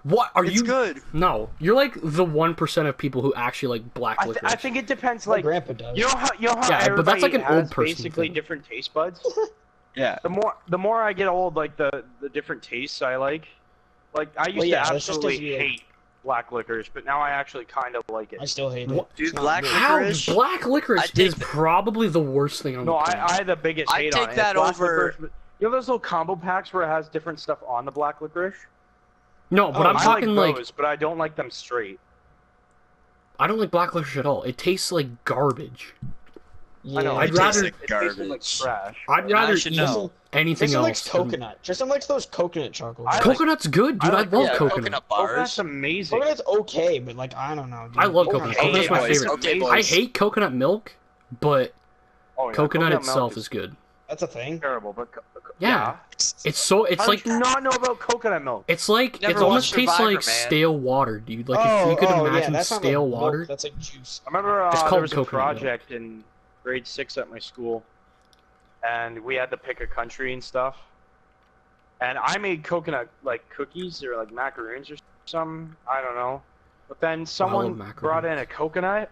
Speaker 1: What are
Speaker 2: It's
Speaker 1: you?
Speaker 2: good.
Speaker 1: No, you're like the 1% of people who actually like black
Speaker 4: I
Speaker 1: licorice.
Speaker 4: think it depends.
Speaker 3: My
Speaker 4: like
Speaker 3: grandpa does.
Speaker 4: you know how
Speaker 1: Yeah, but that's
Speaker 4: everybody
Speaker 1: like an
Speaker 4: has
Speaker 1: old person
Speaker 4: basically
Speaker 1: thing.
Speaker 4: different taste buds.
Speaker 2: Yeah.
Speaker 4: The more I get old, like the different tastes I like. Like I used
Speaker 3: Well, yeah,
Speaker 4: to
Speaker 3: that's just 'cause
Speaker 4: absolutely
Speaker 3: you, like-
Speaker 4: hate black licorice, but now I actually kind of like it.
Speaker 3: I still hate
Speaker 1: What?
Speaker 3: it.
Speaker 2: Dude,
Speaker 3: It's not
Speaker 2: black
Speaker 3: good.
Speaker 1: How
Speaker 2: licorice?
Speaker 1: black licorice
Speaker 2: I take
Speaker 1: is
Speaker 2: the-
Speaker 1: probably the worst thing on
Speaker 4: No,
Speaker 1: the planet.
Speaker 4: I had the biggest
Speaker 2: I'd
Speaker 4: hate on
Speaker 2: take
Speaker 4: it.
Speaker 2: that
Speaker 4: Black
Speaker 2: over-
Speaker 4: licorice, but you know those little combo packs where it has different stuff on the black licorice?
Speaker 1: No, but
Speaker 3: Oh,
Speaker 1: I'm
Speaker 3: I
Speaker 1: talking
Speaker 4: I like
Speaker 1: like
Speaker 4: those, but I don't like them straight.
Speaker 1: I don't like black licorice at all. It tastes like garbage.
Speaker 3: Yeah.
Speaker 4: I know.
Speaker 1: I'd
Speaker 4: it tastes
Speaker 1: rather-
Speaker 4: like- it tastes like
Speaker 2: Garbage.
Speaker 4: trash.
Speaker 1: I'd
Speaker 2: I
Speaker 1: rather
Speaker 2: should
Speaker 1: eat
Speaker 2: know.
Speaker 1: anything
Speaker 3: Tristan likes
Speaker 1: else. than-
Speaker 3: coconut. Tristan likes those coconut chocolate.
Speaker 4: I like-
Speaker 1: Coconut's good, dude.
Speaker 4: I
Speaker 1: I,
Speaker 4: like-
Speaker 1: love
Speaker 2: Yeah,
Speaker 1: coconut.
Speaker 2: coconut
Speaker 4: Coconut's
Speaker 2: bars.
Speaker 4: amazing.
Speaker 3: Coconut's okay, but like I don't know. Dude.
Speaker 1: I love
Speaker 3: Oh,
Speaker 1: coconut.
Speaker 3: my
Speaker 1: Coconut's
Speaker 3: God.
Speaker 1: my
Speaker 2: boys.
Speaker 1: favorite.
Speaker 2: Okay,
Speaker 1: I
Speaker 2: boys.
Speaker 1: hate coconut milk, but
Speaker 4: Oh, yeah,
Speaker 1: coconut
Speaker 4: milk
Speaker 1: itself is good.
Speaker 3: That's a thing.
Speaker 4: terrible, but
Speaker 1: Yeah. It's so it's
Speaker 4: How
Speaker 1: like
Speaker 4: did you not know about coconut milk?
Speaker 1: it's like
Speaker 2: Never
Speaker 1: it almost
Speaker 2: watched
Speaker 1: tastes
Speaker 2: Survivor,
Speaker 1: like
Speaker 2: man.
Speaker 1: stale water, dude. Like if you could imagine
Speaker 3: that's not
Speaker 1: stale
Speaker 3: like milk,
Speaker 1: water.
Speaker 3: That's like juice.
Speaker 4: I remember
Speaker 1: It's
Speaker 4: there
Speaker 1: called
Speaker 4: was a
Speaker 1: coconut milk.
Speaker 4: project in grade 6 at my school, and we had to pick a country and stuff. And I made coconut like cookies or like macaroons or something. I don't know. But then someone
Speaker 1: macaroons.
Speaker 4: brought in a coconut,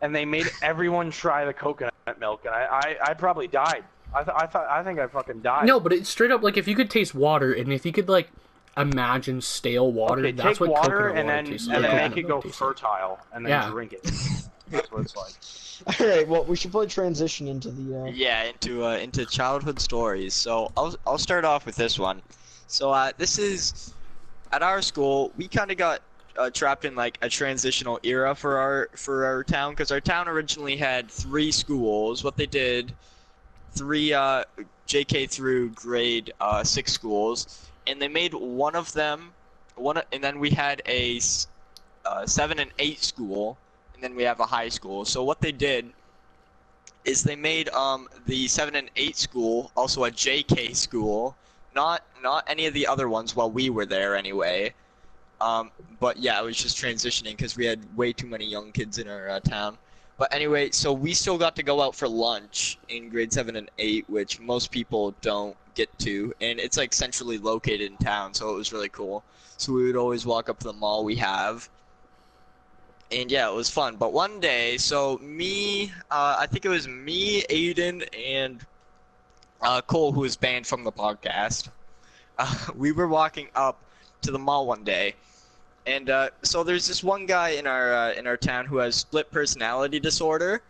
Speaker 4: and they made everyone try the coconut milk, and I probably died. I think I fucking died.
Speaker 1: No, but it's straight up like if you could taste water and if you could like imagine stale water,
Speaker 4: Okay,
Speaker 1: that's
Speaker 4: take
Speaker 1: what
Speaker 4: water
Speaker 1: coconut
Speaker 4: and
Speaker 1: water
Speaker 4: then
Speaker 1: tastes
Speaker 4: and
Speaker 1: like.
Speaker 4: then
Speaker 2: Yeah.
Speaker 4: make it go fertile, and then
Speaker 1: Yeah.
Speaker 4: drink it. That's what it's like.
Speaker 3: All right. Well, we should probably transition into the.
Speaker 2: Yeah, into childhood stories. So I'll start off with this one. So this is at our school. We kind of got trapped in like a transitional era for our town because our town originally had 3 schools. What they did, 3 JK through grade 6 schools, and they made one of them and then we had a 7 and 8 school. And and then we have a high school. So what they did is they made the 7 and 8 school also a JK school, not any of the other ones while we were there anyway. But yeah, it was just transitioning because we had way too many young kids in our town. But anyway, so we still got to go out for lunch in grade 7 and 8, which most people don't get to, and it's like centrally located in town, so it was really cool. So we would always walk up to the mall we have. And yeah, it was fun. But one day, so me, I think it was me, Aidan, and Cole, who was banned from the podcast. We were walking up to the mall one day, and so there's this one guy in our town who has split personality disorder.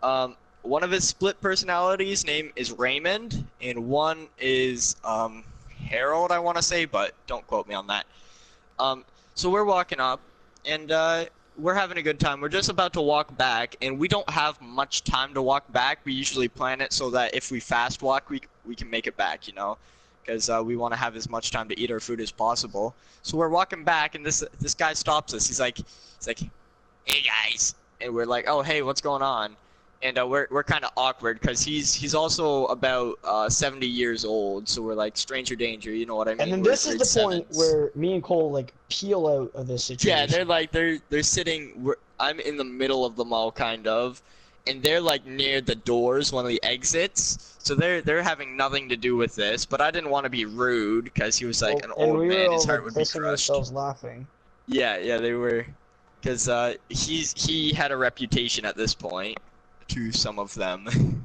Speaker 2: One of his split personalities name is Raymond, and one is Harold, I want to say, but don't quote me on that. So we're walking up, and we're having a good time. We're just about to walk back, and we don't have much time to walk back. We usually plan it so that if we fast walk, we can make it back, you know, because we want to have as much time to eat our food as possible. So we're walking back, and this guy stops us. He's like, "Hey guys," and we're like, "Oh hey, what's going on?" And we're kind of awkward because he's also about 70 years old, so we're like stranger danger, you know what I mean?
Speaker 3: And then
Speaker 2: We're
Speaker 3: this is
Speaker 2: grade
Speaker 3: the point
Speaker 2: sevens.
Speaker 3: where me and Cole like peel out of this situation.
Speaker 2: Yeah, they're sitting. I'm in the middle of the mall, kind of, and they're like near the doors, one of the exits. So they're having nothing to do with this. But I didn't want to be rude because he was like an
Speaker 3: and
Speaker 2: old
Speaker 3: we
Speaker 2: man.
Speaker 3: were
Speaker 2: His
Speaker 3: all
Speaker 2: heart
Speaker 3: like
Speaker 2: would be
Speaker 3: pissing
Speaker 2: crushed.
Speaker 3: ourselves laughing.
Speaker 2: Yeah, they were, because he had a reputation at this point to some of them,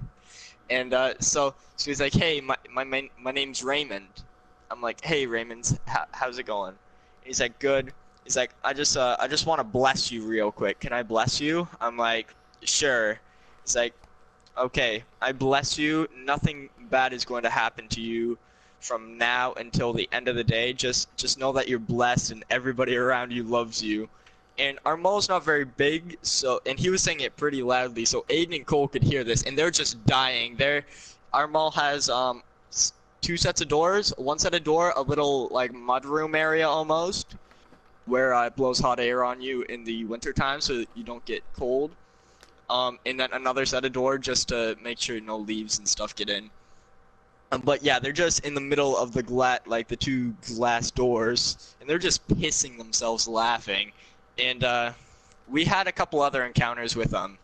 Speaker 2: and so he's like, "Hey, my name's Raymond." I'm like, "Hey Raymond, how's it going?" He's like, "Good." He's like, I just want to bless you real quick. Can I bless you?" I'm like, "Sure." He's like, "Okay, I bless you. Nothing bad is going to happen to you from now until the end of the day. Just know that you're blessed and everybody around you loves you." And our mall's not very big, and he was saying it pretty loudly, so Aiden and Cole could hear this, and they're just dying. Our mall has 2 sets of doors. One set of door, a little like mudroom area almost, where it blows hot air on you in the winter time so that you don't get cold. And then another set of door just to make sure no leaves and stuff get in. But yeah, they're just in the middle of the the 2 glass doors, and they're just pissing themselves laughing. And we had a couple other encounters with them,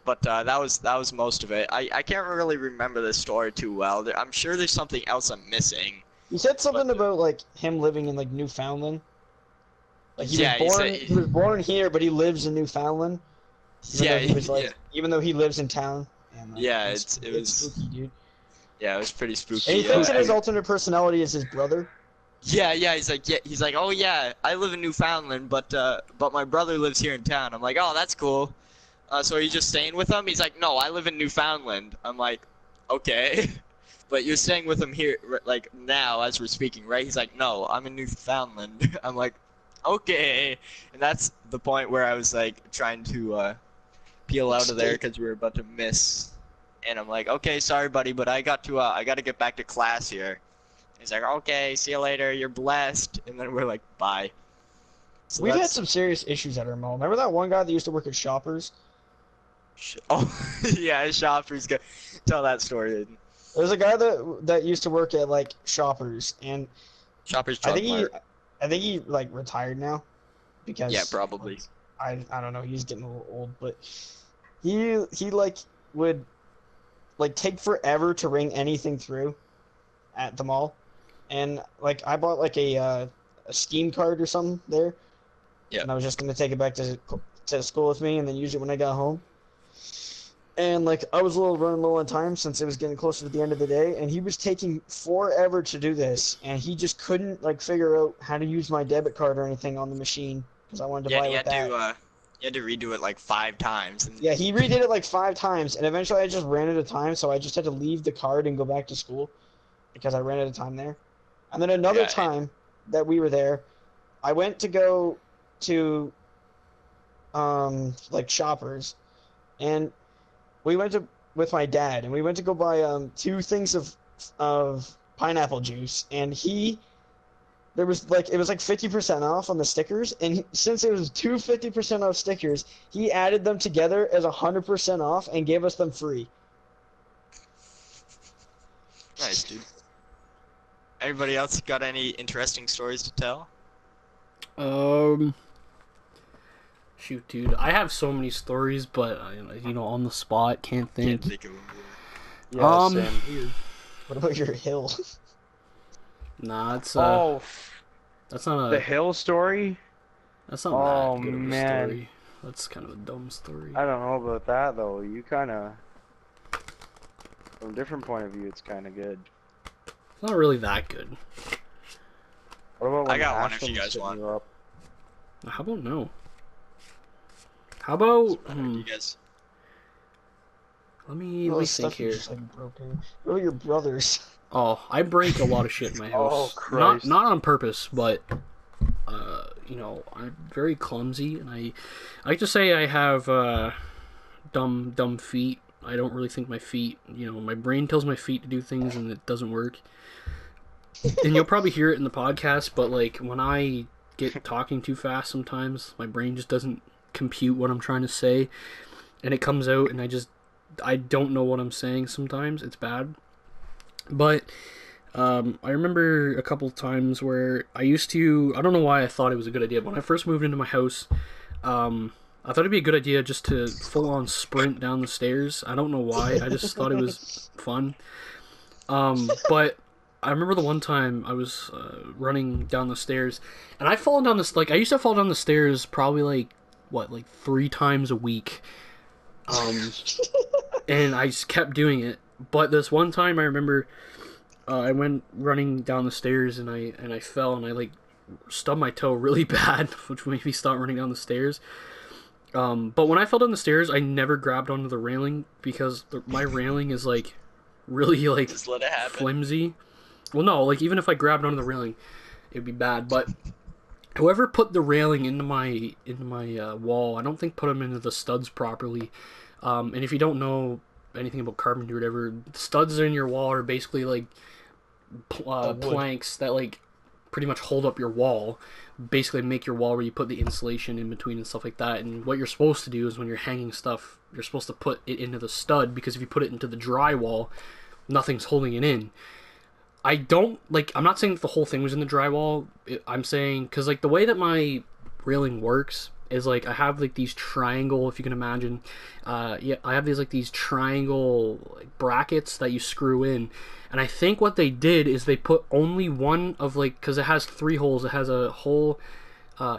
Speaker 2: but that was most of it. I can't really remember this story too well. I'm sure there's something else I'm missing.
Speaker 3: You said something about like him living in like Newfoundland. Like he
Speaker 2: Yeah,
Speaker 3: was born. He was born here, but he lives in Newfoundland. Even though he was like, even though he lives in town. And, like,
Speaker 2: Yeah,
Speaker 3: it's spooky, dude.
Speaker 2: Yeah, it was pretty spooky.
Speaker 3: And he thinks that his alternate personality is his brother.
Speaker 2: Yeah, he's like, "Oh yeah, I live in Newfoundland, but my brother lives here in town." I'm like, "Oh, that's cool." So are you just staying with him? He's like, "No, I live in Newfoundland." I'm like, "Okay." But you're staying with him here, like, now, as we're speaking, right? He's like, "No, I'm in Newfoundland." I'm like, "Okay." And that's the point where I was, like, trying to peel out of there because we were about to miss. And I'm like, "Okay, sorry, buddy, but I got to get back to class here." He's like, "Okay, see you later, you're blessed." And then we're like, "Bye." So
Speaker 3: We've had some serious issues at our mall. Remember that one guy that used to work at Shoppers?
Speaker 2: Oh, yeah, Shoppers. Go tell that story. Aiden.
Speaker 3: There's a guy that used to work at like Shoppers, and
Speaker 2: Shoppers
Speaker 3: I
Speaker 2: Drug
Speaker 3: think
Speaker 2: Mart.
Speaker 3: he like retired now because
Speaker 2: Yeah, probably.
Speaker 3: I don't know, he's getting a little old, but he like would like take forever to ring anything through at the mall, and like I bought like a Steam card or something there,
Speaker 2: Yeah.
Speaker 3: and I was just gonna take it back to school with me and then use it when I got home. And like I was a little running low on time since it was getting closer to the end of the day, and he was taking forever to do this, and he just couldn't like figure out how to use my debit card or anything on the machine because I wanted to buy
Speaker 2: Yeah,
Speaker 3: it with that.
Speaker 2: you had to redo it like 5 times. And
Speaker 3: Yeah, he redid it like 5 times, and eventually I just ran out of time, so I just had to leave the card and go back to school because I ran out of time there. And then another
Speaker 2: Yeah,
Speaker 3: time that we were there, I went to go to like Shoppers, and we went with my dad, and we went to go buy 2 things of pineapple juice, and he There was like it was like 50% off on the stickers, and since it was two 50% off stickers, he added them together as 100% off and gave us them free.
Speaker 2: Nice, dude. Everybody else got any interesting stories to tell?
Speaker 1: Shoot, dude, I have so many stories, but on the spot, can't think.
Speaker 2: Can't think of them.
Speaker 4: Yeah,
Speaker 1: Um,
Speaker 4: same.
Speaker 3: What about your hill?
Speaker 1: Nah, it's that's not
Speaker 4: The
Speaker 1: a
Speaker 4: hill story?
Speaker 1: that's not
Speaker 4: Oh,
Speaker 1: that good of a
Speaker 4: man.
Speaker 1: story. That's kind of a dumb story.
Speaker 4: I don't know about that though. You kind of, from a different point of view, it's kind of good.
Speaker 1: It's not really that good.
Speaker 4: What about when
Speaker 2: I got one if
Speaker 4: Ashton
Speaker 2: you
Speaker 4: was
Speaker 2: guys
Speaker 4: hitting
Speaker 2: want.
Speaker 4: you up?
Speaker 1: How about no? How about
Speaker 2: You guys.
Speaker 1: let me
Speaker 3: All the
Speaker 1: think
Speaker 3: stuff you
Speaker 1: here.
Speaker 3: just like broken. What about your brothers?
Speaker 1: Oh, I break a lot of shit in my
Speaker 4: Oh,
Speaker 1: house.
Speaker 4: Christ.
Speaker 1: Not on purpose, but I'm very clumsy, and I like to say I have dumb feet. I don't really think my feet. My brain tells my feet to do things, and it doesn't work. And you'll probably hear it in the podcast, but like when I get talking too fast, sometimes my brain just doesn't compute what I'm trying to say, and it comes out, and I don't know what I'm saying. Sometimes it's bad. But I remember a couple of times where I don't know why I thought it was a good idea. When I first moved into my house, I thought it'd be a good idea just to full on sprint down the stairs. I don't know why. I just thought it was fun. But I remember the one time I was running down the stairs, and I'd fallen down this, like, I used to fall down the stairs probably like 3 times a week. And I just kept doing it. But this one time I remember I went running down the stairs and I fell and I like stubbed my toe really bad, which made me stop running down the stairs. But when I fell down the stairs, I never grabbed onto the railing because my railing is like really like
Speaker 2: Just let it happen.
Speaker 1: flimsy. Well, no, like even if I grabbed onto the railing, it'd be bad. But whoever put the railing into my wall, I don't think put them into the studs properly. And if you don't know anything about carpentry or whatever, studs in your wall are basically like planks that like pretty much hold up your wall, basically make your wall where you put the insulation in between and stuff like that. And what you're supposed to do is when you're hanging stuff, you're supposed to put it into the stud, because if you put it into the drywall, nothing's holding it in. I'm not saying that the whole thing was in the drywall. I'm saying, because like the way that my railing works is like I have like these triangle, if you can imagine, I have these triangle like brackets that you screw in, and I think what they did is they put only one of, like, because it has 3 holes, it has a hole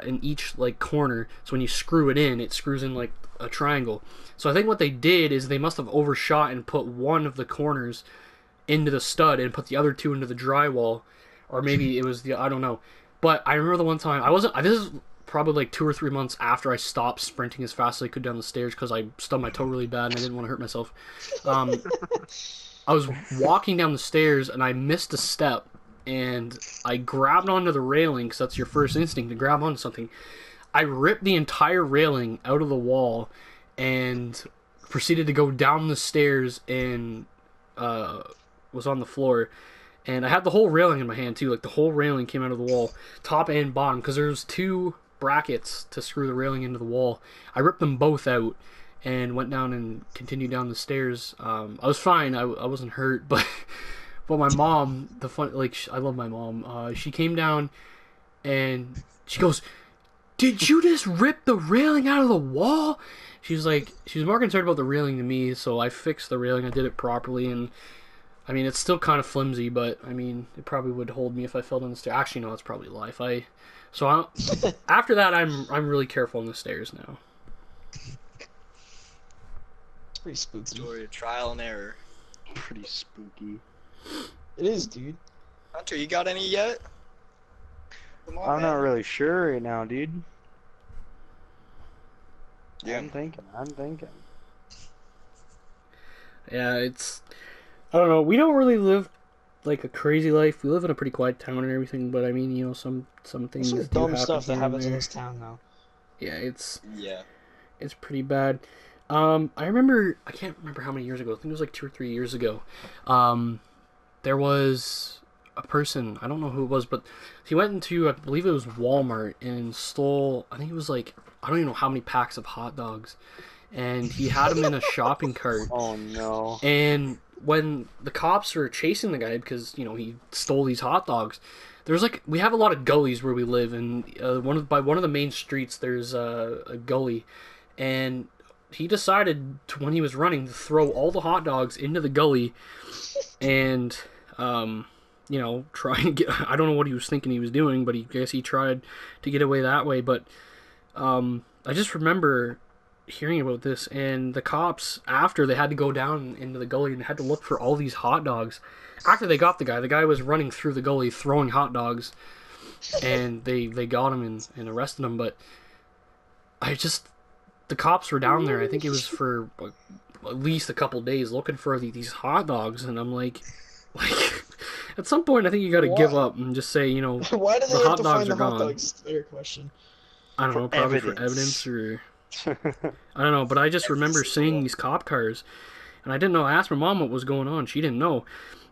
Speaker 1: in each like corner, so when you screw it in, it screws in like a triangle. So I think what they did is they must have overshot and put one of the corners into the stud and put the other 2 into the drywall, or maybe it was I don't know. But I remember the one time this is probably like 2 or 3 months after I stopped sprinting as fast as I could down the stairs because I stubbed my toe really bad and I didn't want to hurt myself. I was walking down the stairs and I missed a step and I grabbed onto the railing, because that's your first instinct, to grab onto something. I ripped the entire railing out of the wall and proceeded to go down the stairs and was on the floor. And I had the whole railing in my hand too, like the whole railing came out of the wall, top and bottom, because there's 2 brackets to screw the railing into the wall. I ripped them both out and went down and continued down the stairs. I was fine. I wasn't hurt, but my mom, I love my mom. She came down and she goes, "Did you just rip the railing out of the wall?" She was more concerned about the railing than me, so I fixed the railing. I did it properly, and I mean, it's still kind of flimsy, but I mean, it probably would hold me if I fell down the stairs. Actually, no, it's probably a lie. After that, I'm really careful on the stairs now.
Speaker 3: It's pretty spooky.
Speaker 2: Story of trial and error.
Speaker 4: Pretty spooky.
Speaker 3: It is, dude.
Speaker 2: Hunter, you got any yet? Come on,
Speaker 4: I'm
Speaker 2: man.
Speaker 4: not really sure right now, dude.
Speaker 2: Yeah.
Speaker 4: I'm thinking.
Speaker 1: Yeah, I don't know. We don't really live like a crazy life. We live in a pretty quiet town and everything, but I mean, some things
Speaker 3: There's some
Speaker 1: do
Speaker 3: dumb
Speaker 1: happen
Speaker 3: stuff that
Speaker 1: here and
Speaker 3: happens in
Speaker 1: there.
Speaker 3: this town now.
Speaker 1: Yeah, it's
Speaker 2: Yeah.
Speaker 1: pretty bad. I can't remember how many years ago. I think it was like 2 or 3 years ago. There was a person, I don't know who it was, but he went into, I believe it was Walmart, and stole, I think it was like, I don't even know how many packs of hot dogs, and he had them in a shopping cart.
Speaker 4: Oh no.
Speaker 1: And when the cops were chasing the guy because, you know, he stole these hot dogs, there's like, we have a lot of gullies where we live, and by one of the main streets there's a gully, and he decided when he was running to throw all the hot dogs into the gully, and you know, try and get, I don't know what he was thinking he was doing, but I guess he tried to get away that way. But I just remember hearing about this, and the cops, after, they had to go down into the gully and had to look for all these hot dogs. After they got the guy was running through the gully throwing hot dogs, and they got him and arrested him. But the cops were down there, I think it was for at least a couple days, looking for these hot dogs, and I'm like at some point I think you got to give up and just say, you know,
Speaker 3: Why do they
Speaker 1: the
Speaker 3: have
Speaker 1: hot
Speaker 3: to
Speaker 1: dogs
Speaker 3: find
Speaker 1: are
Speaker 3: the hot
Speaker 1: gone.
Speaker 3: dogs? Fair question.
Speaker 1: I don't know, probably for evidence or I don't know, but I just remember seeing these cop cars, and I didn't know. I asked my mom what was going on. She didn't know.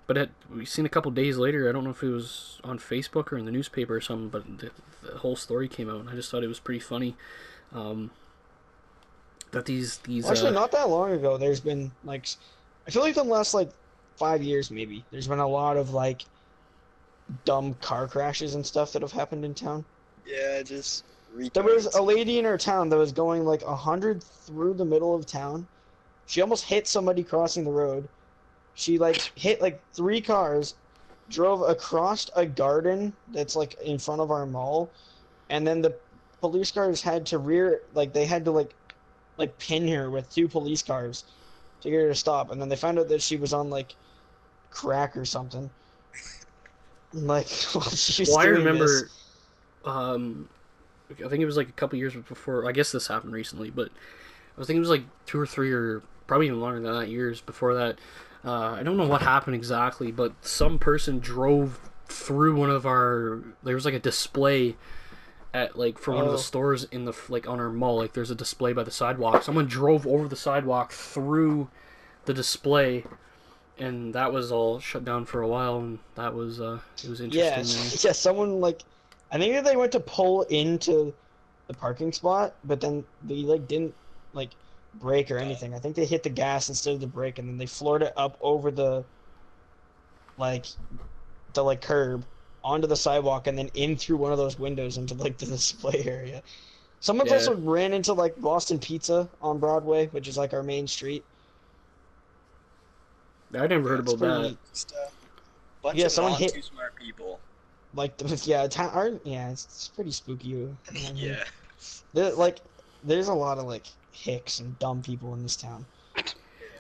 Speaker 1: But we seen a couple days later, I don't know if it was on Facebook or in the newspaper or something, but the whole story came out, and I just thought it was pretty funny. That these
Speaker 3: Actually, not that long ago, there's been, like, I feel like the last, like, 5 years maybe, there's been a lot of, like, dumb car crashes and stuff that have happened in town.
Speaker 2: Yeah, just
Speaker 3: There was a lady in her town that was going like 100 through the middle of town. She almost hit somebody crossing the road. She like hit like 3 cars, drove across a garden that's like in front of our mall, and then the police cars had to they had to like pin her with 2 police cars to get her to stop, and then they found out that she was on like crack or something. Like, she was
Speaker 1: well, I
Speaker 3: doing
Speaker 1: remember
Speaker 3: this.
Speaker 1: I think it was like a couple years before. I guess this happened recently, but I was thinking it was like 2 or 3 or probably even longer than that years before that. I don't know what happened exactly, but some person drove through one of our. There was like a display at like for one of the stores in the like on our mall. Like there's a display by the sidewalk. Someone drove over the sidewalk through the display, and that was all shut down for a while. And that was it was interesting.
Speaker 3: Yeah, someone like. I think that they went to pull into the parking spot, but then they like didn't like brake or anything. I think they hit the gas instead of the brake, and then they floored it up over the curb onto the sidewalk, and then in through one of those windows into like the display area. Someone's also ran into like Boston Pizza on Broadway, which is like our main street.
Speaker 1: I never heard about that.
Speaker 2: Bunch of
Speaker 3: someone hit
Speaker 2: too smart people.
Speaker 3: Like it's pretty spooky.
Speaker 2: Yeah.
Speaker 3: There's a lot of like hicks and dumb people in this town.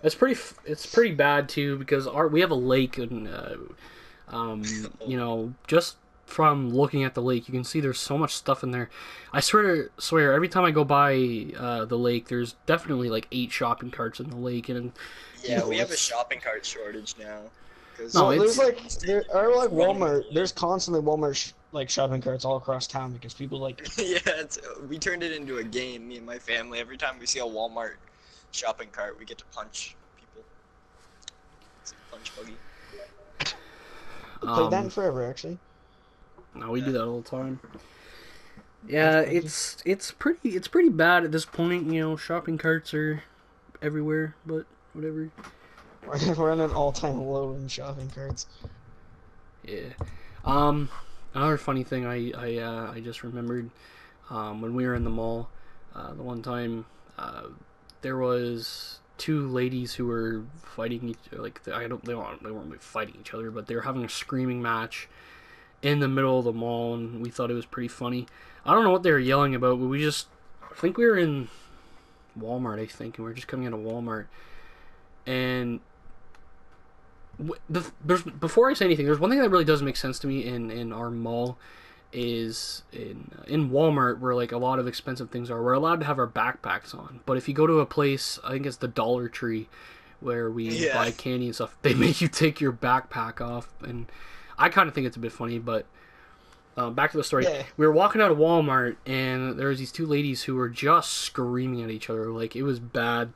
Speaker 1: It's pretty bad too because we have a lake, and you know, just from looking at the lake, you can see there's so much stuff in there. I swear every time I go by the lake, there's definitely like 8 shopping carts in the lake, and
Speaker 2: yeah, we have a shopping cart shortage now.
Speaker 1: No,
Speaker 3: there's there are like Walmart. There's constantly Walmart shopping carts all across town because people like.
Speaker 2: Yeah, we turned it into a game. Me and my family. Every time we see a Walmart shopping cart, we get to punch people. It's a punch buggy.
Speaker 3: Played that in forever, actually.
Speaker 1: No, we do that all the time. Yeah, it's pretty bad at this point. You know, shopping carts are everywhere, but whatever.
Speaker 3: We're on an all-time low in shopping carts.
Speaker 1: Yeah. Another funny thing I just remembered when we were in the mall the one time there was 2 ladies who were fighting they weren't fighting each other, but they were having a screaming match in the middle of the mall, and we thought it was pretty funny. I don't know what they were yelling about, but I think we were in Walmart, and we were just coming out of Walmart, and before I say anything, there's one thing that really doesn't make sense to me in our mall is in Walmart, where like a lot of expensive things are. We're allowed to have our backpacks on, but if you go to a place, I think it's the Dollar Tree, where we buy candy and stuff, they make you take your backpack off, and I kind of think it's a bit funny. But back to the story.
Speaker 3: Yeah.
Speaker 1: We were walking out of Walmart, and there was these 2 ladies who were just screaming at each other, like it was bad.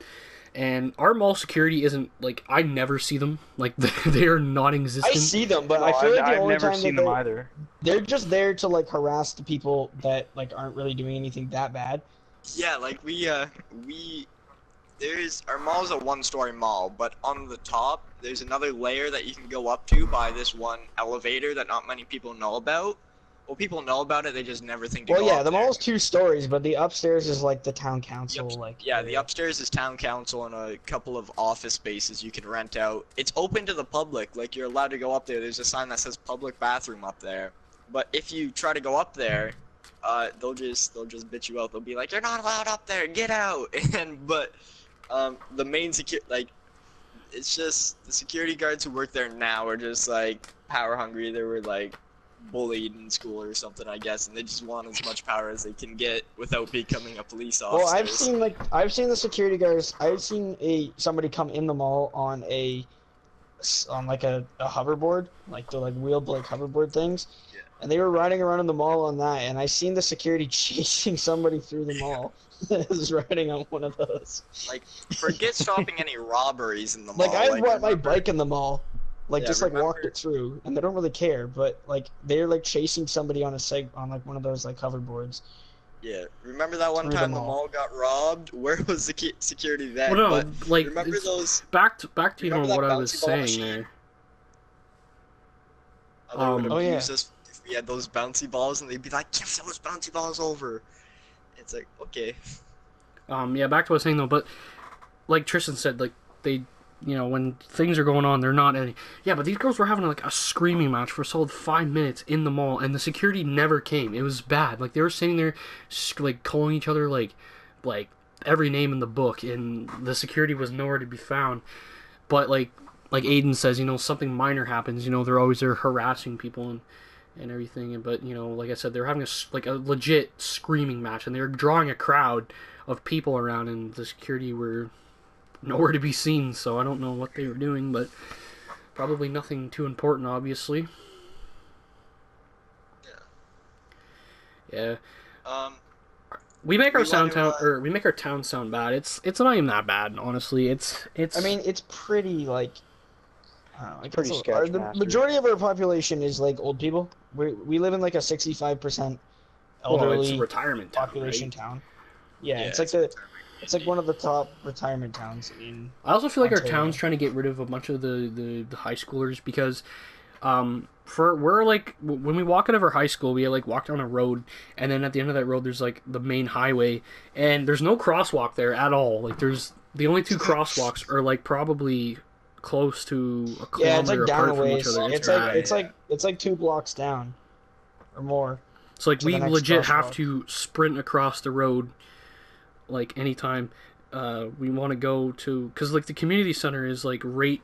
Speaker 1: And our mall security isn't like I never see them. Like they are
Speaker 3: I
Speaker 1: non-existent.
Speaker 3: see them, but
Speaker 4: No,
Speaker 3: I feel like the
Speaker 4: I've
Speaker 3: only
Speaker 4: never
Speaker 3: time
Speaker 4: seen
Speaker 3: that
Speaker 4: them either.
Speaker 3: they're just there to like harass the people that like aren't really doing anything that bad.
Speaker 2: Yeah, like there's our mall's a one-story mall, but on the top there's another layer that you can go up to by this one elevator that not many people know about. Well, people know about it, they just never think to
Speaker 3: Well,
Speaker 2: go
Speaker 3: yeah,
Speaker 2: up
Speaker 3: the
Speaker 2: there.
Speaker 3: mall's 2 stories, but the upstairs is like the town
Speaker 2: The
Speaker 3: council,
Speaker 2: ups-
Speaker 3: like
Speaker 2: yeah, the
Speaker 3: area.
Speaker 2: upstairs is town council and a couple of office spaces you can rent out. It's open to the public, like you're allowed to go up there. There's a sign that says public bathroom up there. But if you try to go up there, they'll just bitch you out. They'll be like, "You're not allowed up there. Get out!" The main like it's just the security guards who work there now are just like power hungry. They were like bullied in school or something, I guess, and they just want as much power as they can get without becoming a police officer.
Speaker 3: Well, I've seen the security guards. I've seen somebody come in the mall on like a hoverboard, like the like wheeled like hoverboard things.
Speaker 2: Yeah.
Speaker 3: And they were riding around in the mall on that, and I seen the security chasing somebody through the mall that was riding on one of those.
Speaker 2: Like, forget stopping any robberies in the mall.
Speaker 3: Like I brought my
Speaker 2: remember-
Speaker 3: bike in the mall, like
Speaker 2: Yeah,
Speaker 3: just like walked
Speaker 2: remember-
Speaker 3: it through, and they don't really care. But like they're like chasing somebody on on like one of those like hoverboards.
Speaker 2: Yeah, remember that one
Speaker 3: Through the
Speaker 2: time the
Speaker 3: mall.
Speaker 2: mall got robbed? Where was the security then?
Speaker 1: Well, no,
Speaker 2: But
Speaker 1: like
Speaker 2: remember
Speaker 1: it's-
Speaker 2: those?
Speaker 1: back to
Speaker 2: remember
Speaker 1: what
Speaker 2: that
Speaker 1: I was
Speaker 2: bouncy ball
Speaker 1: saying
Speaker 2: machine?
Speaker 1: there.
Speaker 2: They would
Speaker 3: Oh, yeah.
Speaker 2: abuse us if we had those bouncy balls, and they'd be like, "Give those bouncy balls over." It's like, okay.
Speaker 1: Yeah, back to what I was saying though, but like Tristan said, like they, when things are going on, they're not any. Yeah, but these girls were having like a screaming match for a solid 5 minutes in the mall, and the security never came. It was bad. Like they were sitting there, like calling each other like every name in the book, and the security was nowhere to be found. But like Aidan says, something minor happens. They're always there harassing people and everything. But like I said, they're having a legit screaming match, and they're drawing a crowd of people around, and the security were nowhere to be seen. So I don't know what they were doing, but probably nothing too important, obviously. Yeah. We make our we make our town sound bad. It's not even that bad, honestly. It's.
Speaker 3: I mean, it's pretty like. I don't know, like
Speaker 4: Pretty
Speaker 3: the
Speaker 4: sketch-master.
Speaker 3: majority of our population is like old people. We live in like a 65% elderly
Speaker 1: it's a retirement town,
Speaker 3: population
Speaker 1: right?
Speaker 3: town. Yeah,
Speaker 2: Yeah,
Speaker 3: it's like one of the top retirement towns in.
Speaker 1: I also feel like our
Speaker 3: Ontario.
Speaker 1: town's trying to get rid of a bunch of the high schoolers because, we're like when we walk out of our high school, we like walk down a road, and then at the end of that road, there's like the main highway, and there's no crosswalk there at all. Like there's the only two crosswalks are like probably close to a
Speaker 3: Yeah, it's
Speaker 1: kilometer
Speaker 3: like down
Speaker 1: apart
Speaker 3: a
Speaker 1: from each
Speaker 3: ways.
Speaker 1: other.
Speaker 3: It's like 2 blocks down, or more.
Speaker 1: So like
Speaker 3: to
Speaker 1: we
Speaker 3: the next
Speaker 1: legit have
Speaker 3: crosswalk.
Speaker 1: to sprint across the road, like anytime we want to go to, because like the community center is like right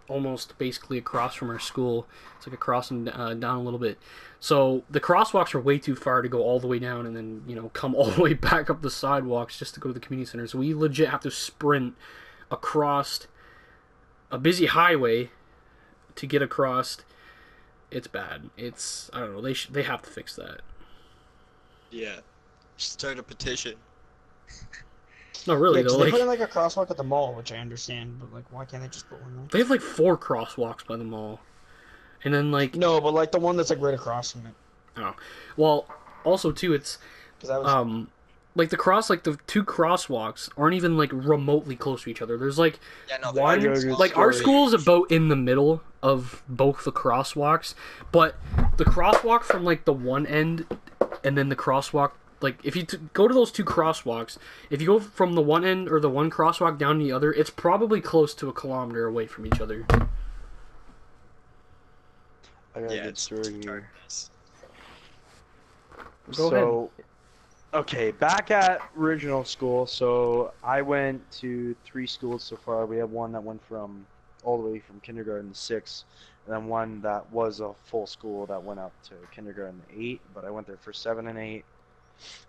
Speaker 1: almost basically across from our school. It's like across and down a little bit. So the crosswalks are way too far to go all the way down and then come all the way back up the sidewalks just to go to the community center. So we legit have to sprint across a busy highway to get across. It's bad. It's I don't know. They have to fix that.
Speaker 2: Yeah. Start a petition.
Speaker 1: No, really
Speaker 3: Yeah, 'cause
Speaker 1: though.
Speaker 3: they
Speaker 1: Like
Speaker 3: put in like a crosswalk at the mall, which I understand, but like, why can't they just put one there?
Speaker 1: they have like 4 crosswalks by the mall, and then like
Speaker 3: No, but like the one that's like right across from it.
Speaker 1: well, also too, it's
Speaker 3: 'Cause that was
Speaker 1: like the 2 crosswalks aren't even like remotely close to each other. There's like
Speaker 2: Yeah, no.
Speaker 1: one,
Speaker 4: Yeah, good
Speaker 1: like our
Speaker 4: story.
Speaker 1: school is about in the middle of both the crosswalks, but the crosswalk from like the one end and then the crosswalk, like if you go to those 2 crosswalks, if you go from the one end or the one crosswalk down to the other, it's probably close to a kilometer away from each other.
Speaker 4: I got a
Speaker 2: Yeah,
Speaker 4: good
Speaker 2: it's
Speaker 4: story here.
Speaker 2: darkness.
Speaker 1: Go
Speaker 4: So, okay, back at original school. So I went to 3 schools so far. We have one that went from all the way from kindergarten to 6, and then one that was a full school that went up to kindergarten to 8. But I went there for 7 and 8.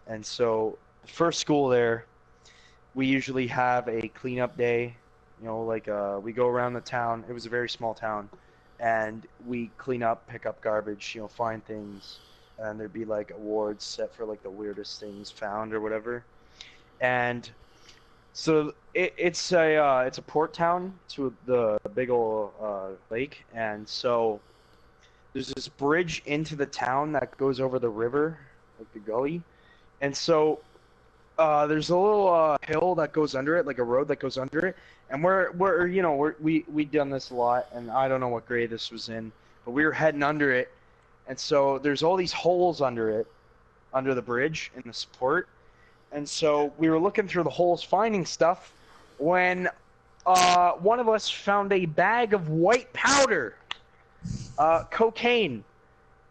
Speaker 4: And so the first school there, we usually have a cleanup day. Like we go around the town. It was a very small town, and we clean up, pick up garbage, find things. And there'd be like awards set for like the weirdest things found or whatever. And So it's a port town to the big old lake, and so there's this bridge into the town that goes over the river, like the gully, and so there's a little hill that goes under it, like a road that goes under it, and we done this a lot, and I don't know what grade this was in, but we were heading under it, and so there's all these holes under it, under the bridge in the support. And so we were looking through the holes, finding stuff, when one of us found a bag of white powder, cocaine.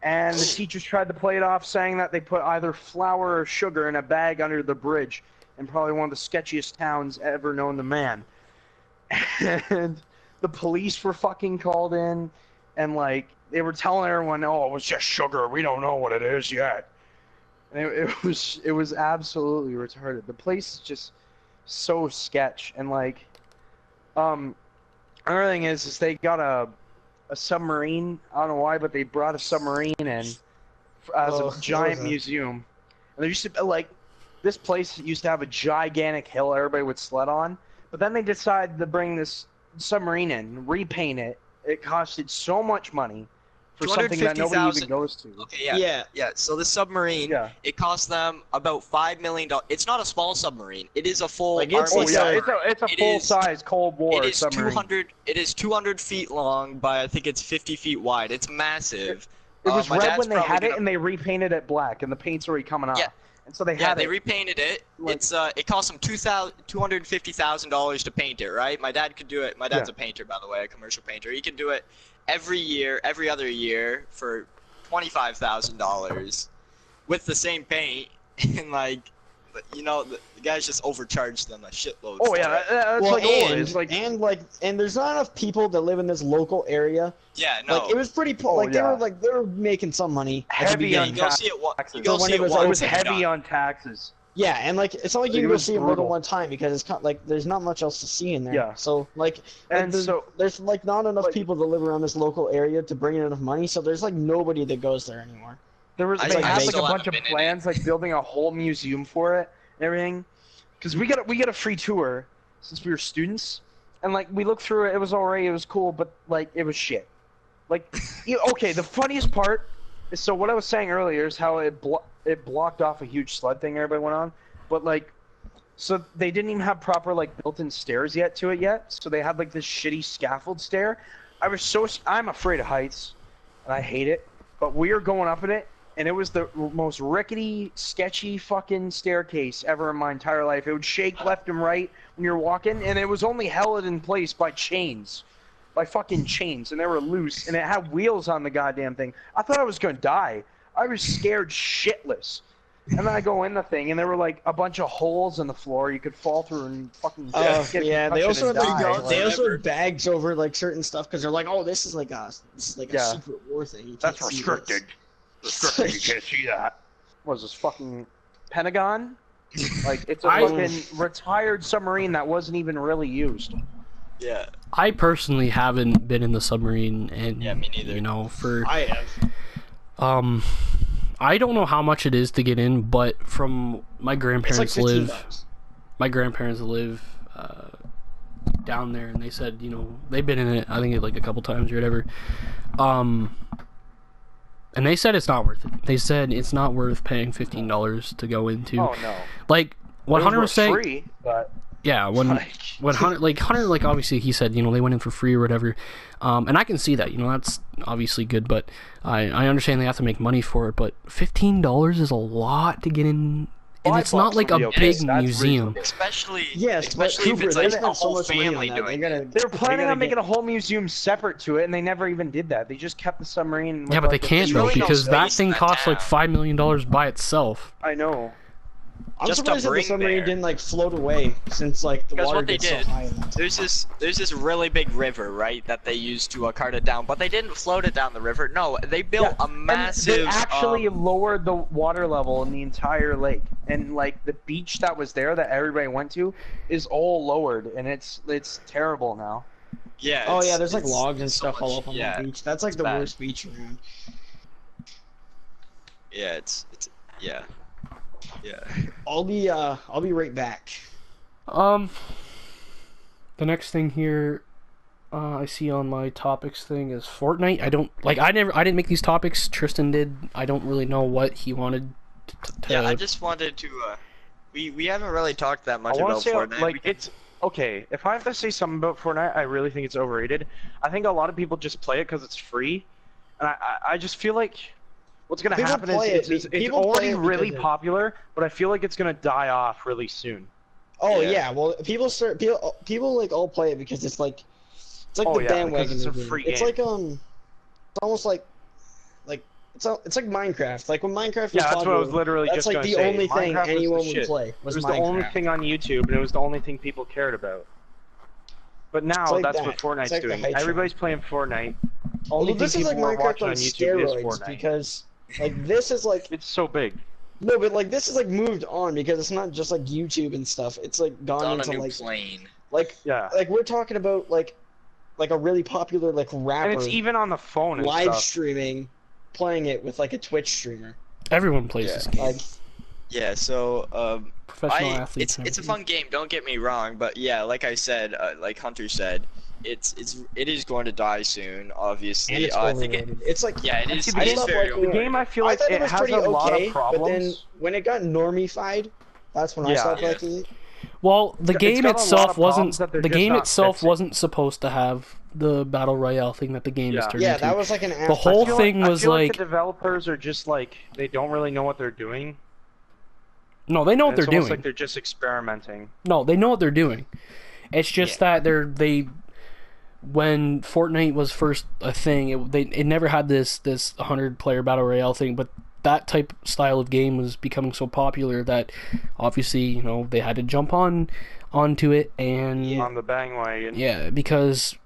Speaker 4: And the teachers tried to play it off, saying that they put either flour or sugar in a bag under the bridge in probably one of the sketchiest towns ever known to man. And the police were fucking called in, and like they were telling everyone, "Oh, it was just sugar. We don't know what it is yet." And it was absolutely retarded. The place is just so sketch, and like, another thing is they got a submarine. I don't know why, but they brought a submarine in as a giant museum. And there used to be, like, this place used to have a gigantic hill everybody would sled on, but then they decided to bring this submarine in, repaint it. It costed so much money for something that nobody even goes to.
Speaker 2: Okay, yeah. So the submarine, it cost them about $5 million. It's not a small submarine. It is a full.
Speaker 3: Like it's
Speaker 4: a full size Cold War submarine.
Speaker 2: It is 200 feet long by I think it's 50 feet wide. It's massive.
Speaker 4: It was red when they had it, and they repainted it black, and the paint's already coming off.
Speaker 2: Yeah.
Speaker 4: And so they
Speaker 2: they repainted it. Like, it cost them $250,000 to paint it, right? My dad could do it. My dad's a painter, by the way, a commercial painter. He could do it every other year for $25,000 with the same paint, and like, you know, the guys just overcharged them a shitload.
Speaker 4: Oh yeah, that's
Speaker 3: well,
Speaker 4: like always.
Speaker 3: And there's not enough people that live in this local area.
Speaker 2: Yeah, no.
Speaker 3: Like it was pretty they were making some money.
Speaker 4: Heavy on taxes. It was heavy on taxes.
Speaker 3: Yeah, and like it's not like you can go see it more than one time because it's kind of, like there's not much else to see in there.
Speaker 4: Yeah.
Speaker 3: So like, there's like not enough people that live around this local area to bring in enough money. So there's like nobody that goes there anymore.
Speaker 4: They had like a bunch of plans, like building a whole museum for it and everything. Because we got a free tour since we were students, and like we looked through it. It was alright. It was cool, but like it was shit. Like, okay, the funniest part is, so what I was saying earlier is how it blocked off a huge sled thing everybody went on, but like, so they didn't even have proper like built-in stairs yet to it yet. So they had like this shitty scaffold stair. I'm afraid of heights, and I hate it. But we were going up in it, and it was the most rickety, sketchy fucking staircase ever in my entire life. It would shake left and right when you're walking, and it was only held in place by chains. By fucking chains, and they were loose, and it had wheels on the goddamn thing. I thought I was gonna die. I was scared shitless. And then I go in the thing, and there were like a bunch of holes in the floor you could fall through and fucking
Speaker 3: yeah. They also had bags over like certain stuff because they're like, oh, this is like a secret war thing.
Speaker 4: That's restricted. Restricted. You can't see that. What is this, fucking Pentagon? Like, it's a fucking retired submarine that wasn't even really used.
Speaker 2: Yeah.
Speaker 1: I personally haven't been in the submarine, and
Speaker 2: me neither.
Speaker 1: You know,
Speaker 3: I have.
Speaker 1: I don't know how much it is to get in, but from my grandparents live down there, and they said, you know, they've been in it, I think like a couple times or whatever. And they said it's not worth it. They said it's not worth paying $15 to go into.
Speaker 4: Oh no.
Speaker 1: Like what Hunter was saying.
Speaker 4: Free, but
Speaker 1: yeah, when Hunter obviously he said, you know, they went in for free or whatever, and I can see that, you know, that's obviously good, but I understand they have to make money for it, but $15 is a lot to get in, and it's not like a big museum.
Speaker 2: Especially
Speaker 3: but
Speaker 2: if
Speaker 3: Cooper,
Speaker 2: it's like a whole family doing it.
Speaker 4: They were planning on making a whole museum separate to it, and they never even did that. They just kept the submarine.
Speaker 1: Yeah, but they can't though, because that thing costs like $5 million by itself.
Speaker 4: I know.
Speaker 3: I'm surprised that the submarine didn't like float away since like the water gets so high.
Speaker 2: There's this really big river, right, that they used to cart it down, but they didn't float it down the river. No, they built a massive.
Speaker 4: They actually lowered the water level in the entire lake, and like the beach that was there that everybody went to is all lowered, and it's terrible now.
Speaker 2: Yeah.
Speaker 3: Oh yeah, there's like logs and stuff all up on the beach. That's like the worst beach around.
Speaker 2: Yeah, it's yeah.
Speaker 3: I'll be right back.
Speaker 1: Um, the next thing here I see on my topics thing is Fortnite. I didn't make these topics. Tristan did. I don't really know what he wanted to.
Speaker 2: Yeah, I just wanted to. We haven't really talked that much
Speaker 4: I want
Speaker 2: about
Speaker 4: to say,
Speaker 2: Fortnite.
Speaker 4: like, it's okay. If I have to say something about Fortnite, I really think it's overrated. I think a lot of people just play it because it's free, and I just feel like what's gonna
Speaker 3: People
Speaker 4: happen
Speaker 3: play
Speaker 4: is
Speaker 3: it.
Speaker 4: it's
Speaker 3: People play
Speaker 4: already
Speaker 3: it
Speaker 4: really
Speaker 3: because
Speaker 4: popular, but I feel like it's gonna die off really soon.
Speaker 3: Oh
Speaker 2: Yeah.
Speaker 3: yeah, well people like all play it because it's like
Speaker 4: Oh,
Speaker 3: the
Speaker 4: yeah,
Speaker 3: bandwagon.
Speaker 4: because it's a
Speaker 3: game.
Speaker 4: free
Speaker 3: It's
Speaker 4: game.
Speaker 3: like it's almost like it's like Minecraft. Like when Minecraft was
Speaker 4: Yeah, that's
Speaker 3: popular,
Speaker 4: what I was literally
Speaker 3: that's
Speaker 4: just
Speaker 3: like
Speaker 4: gonna
Speaker 3: the
Speaker 4: say.
Speaker 3: only thing
Speaker 4: Minecraft was the
Speaker 3: anyone would
Speaker 4: shit.
Speaker 3: play
Speaker 4: It
Speaker 3: was
Speaker 4: was
Speaker 3: Minecraft.
Speaker 4: the only thing on YouTube, and it was the only thing people cared about. But now
Speaker 3: like
Speaker 4: that's
Speaker 3: that.
Speaker 4: what Fortnite's
Speaker 3: It's like the
Speaker 4: doing.
Speaker 3: hype train.
Speaker 4: Everybody's playing Fortnite.
Speaker 3: Well,
Speaker 4: Only
Speaker 3: this
Speaker 4: thing
Speaker 3: is like
Speaker 4: people are
Speaker 3: Minecraft
Speaker 4: watching
Speaker 3: on
Speaker 4: on YouTube is
Speaker 3: steroids
Speaker 4: Fortnite.
Speaker 3: because like this is like
Speaker 4: It's so big.
Speaker 3: no, but like this is like moved on because it's not just like YouTube and stuff. It's like
Speaker 2: It's
Speaker 3: gone
Speaker 2: on a
Speaker 3: into
Speaker 2: new
Speaker 3: like
Speaker 2: plane.
Speaker 4: Yeah.
Speaker 3: like we're talking about like a really popular like rapper
Speaker 4: And it's even on the phone and
Speaker 3: live
Speaker 4: stuff.
Speaker 3: streaming, playing it with like a Twitch streamer.
Speaker 1: Everyone plays
Speaker 2: Yeah.
Speaker 1: this game.
Speaker 3: Like
Speaker 2: Yeah, so
Speaker 1: Professional athletes. and
Speaker 2: it's a
Speaker 1: everything.
Speaker 2: fun game. Don't get me wrong, but yeah, like I said, like Hunter said, it is going to die soon. Obviously,
Speaker 3: and it's
Speaker 2: I think it.
Speaker 3: overrated. It's like
Speaker 2: Yeah, it is.
Speaker 4: See,
Speaker 2: It
Speaker 4: the
Speaker 2: is
Speaker 3: stopped
Speaker 2: very
Speaker 3: liking
Speaker 4: The
Speaker 3: it.
Speaker 2: overrated.
Speaker 4: game, I feel
Speaker 3: I
Speaker 4: like
Speaker 3: thought
Speaker 4: it
Speaker 3: it was
Speaker 4: has
Speaker 3: pretty
Speaker 4: a lot
Speaker 3: okay,
Speaker 4: of
Speaker 3: but then
Speaker 4: problems.
Speaker 3: when it got normified, that's when I
Speaker 4: Yeah.
Speaker 3: stopped
Speaker 2: Yeah.
Speaker 3: liking it.
Speaker 1: Well, the
Speaker 4: It's
Speaker 1: game
Speaker 4: got a lot
Speaker 1: itself
Speaker 4: of
Speaker 1: wasn't.
Speaker 4: problems that they're
Speaker 1: The
Speaker 4: just
Speaker 1: game
Speaker 4: not
Speaker 1: itself
Speaker 4: fixing.
Speaker 1: wasn't supposed to have the battle royale thing that the game is
Speaker 4: Yeah.
Speaker 1: turned
Speaker 3: Yeah,
Speaker 1: into.
Speaker 3: that was like an
Speaker 1: The whole
Speaker 3: afterthought.
Speaker 1: thing
Speaker 4: I
Speaker 1: was
Speaker 4: feel
Speaker 1: like,
Speaker 4: the developers are just like they don't really know what they're doing.
Speaker 1: no, they know what
Speaker 4: And
Speaker 1: they're
Speaker 4: it's almost
Speaker 1: doing.
Speaker 4: like they're just experimenting.
Speaker 1: No, they know what they're doing. It's just that they when Fortnite was first a thing, it never had this 100-player battle royale thing, but that type style of game was becoming so popular that obviously, they had to jump onto it and
Speaker 4: On the bandwagon.
Speaker 1: yeah, because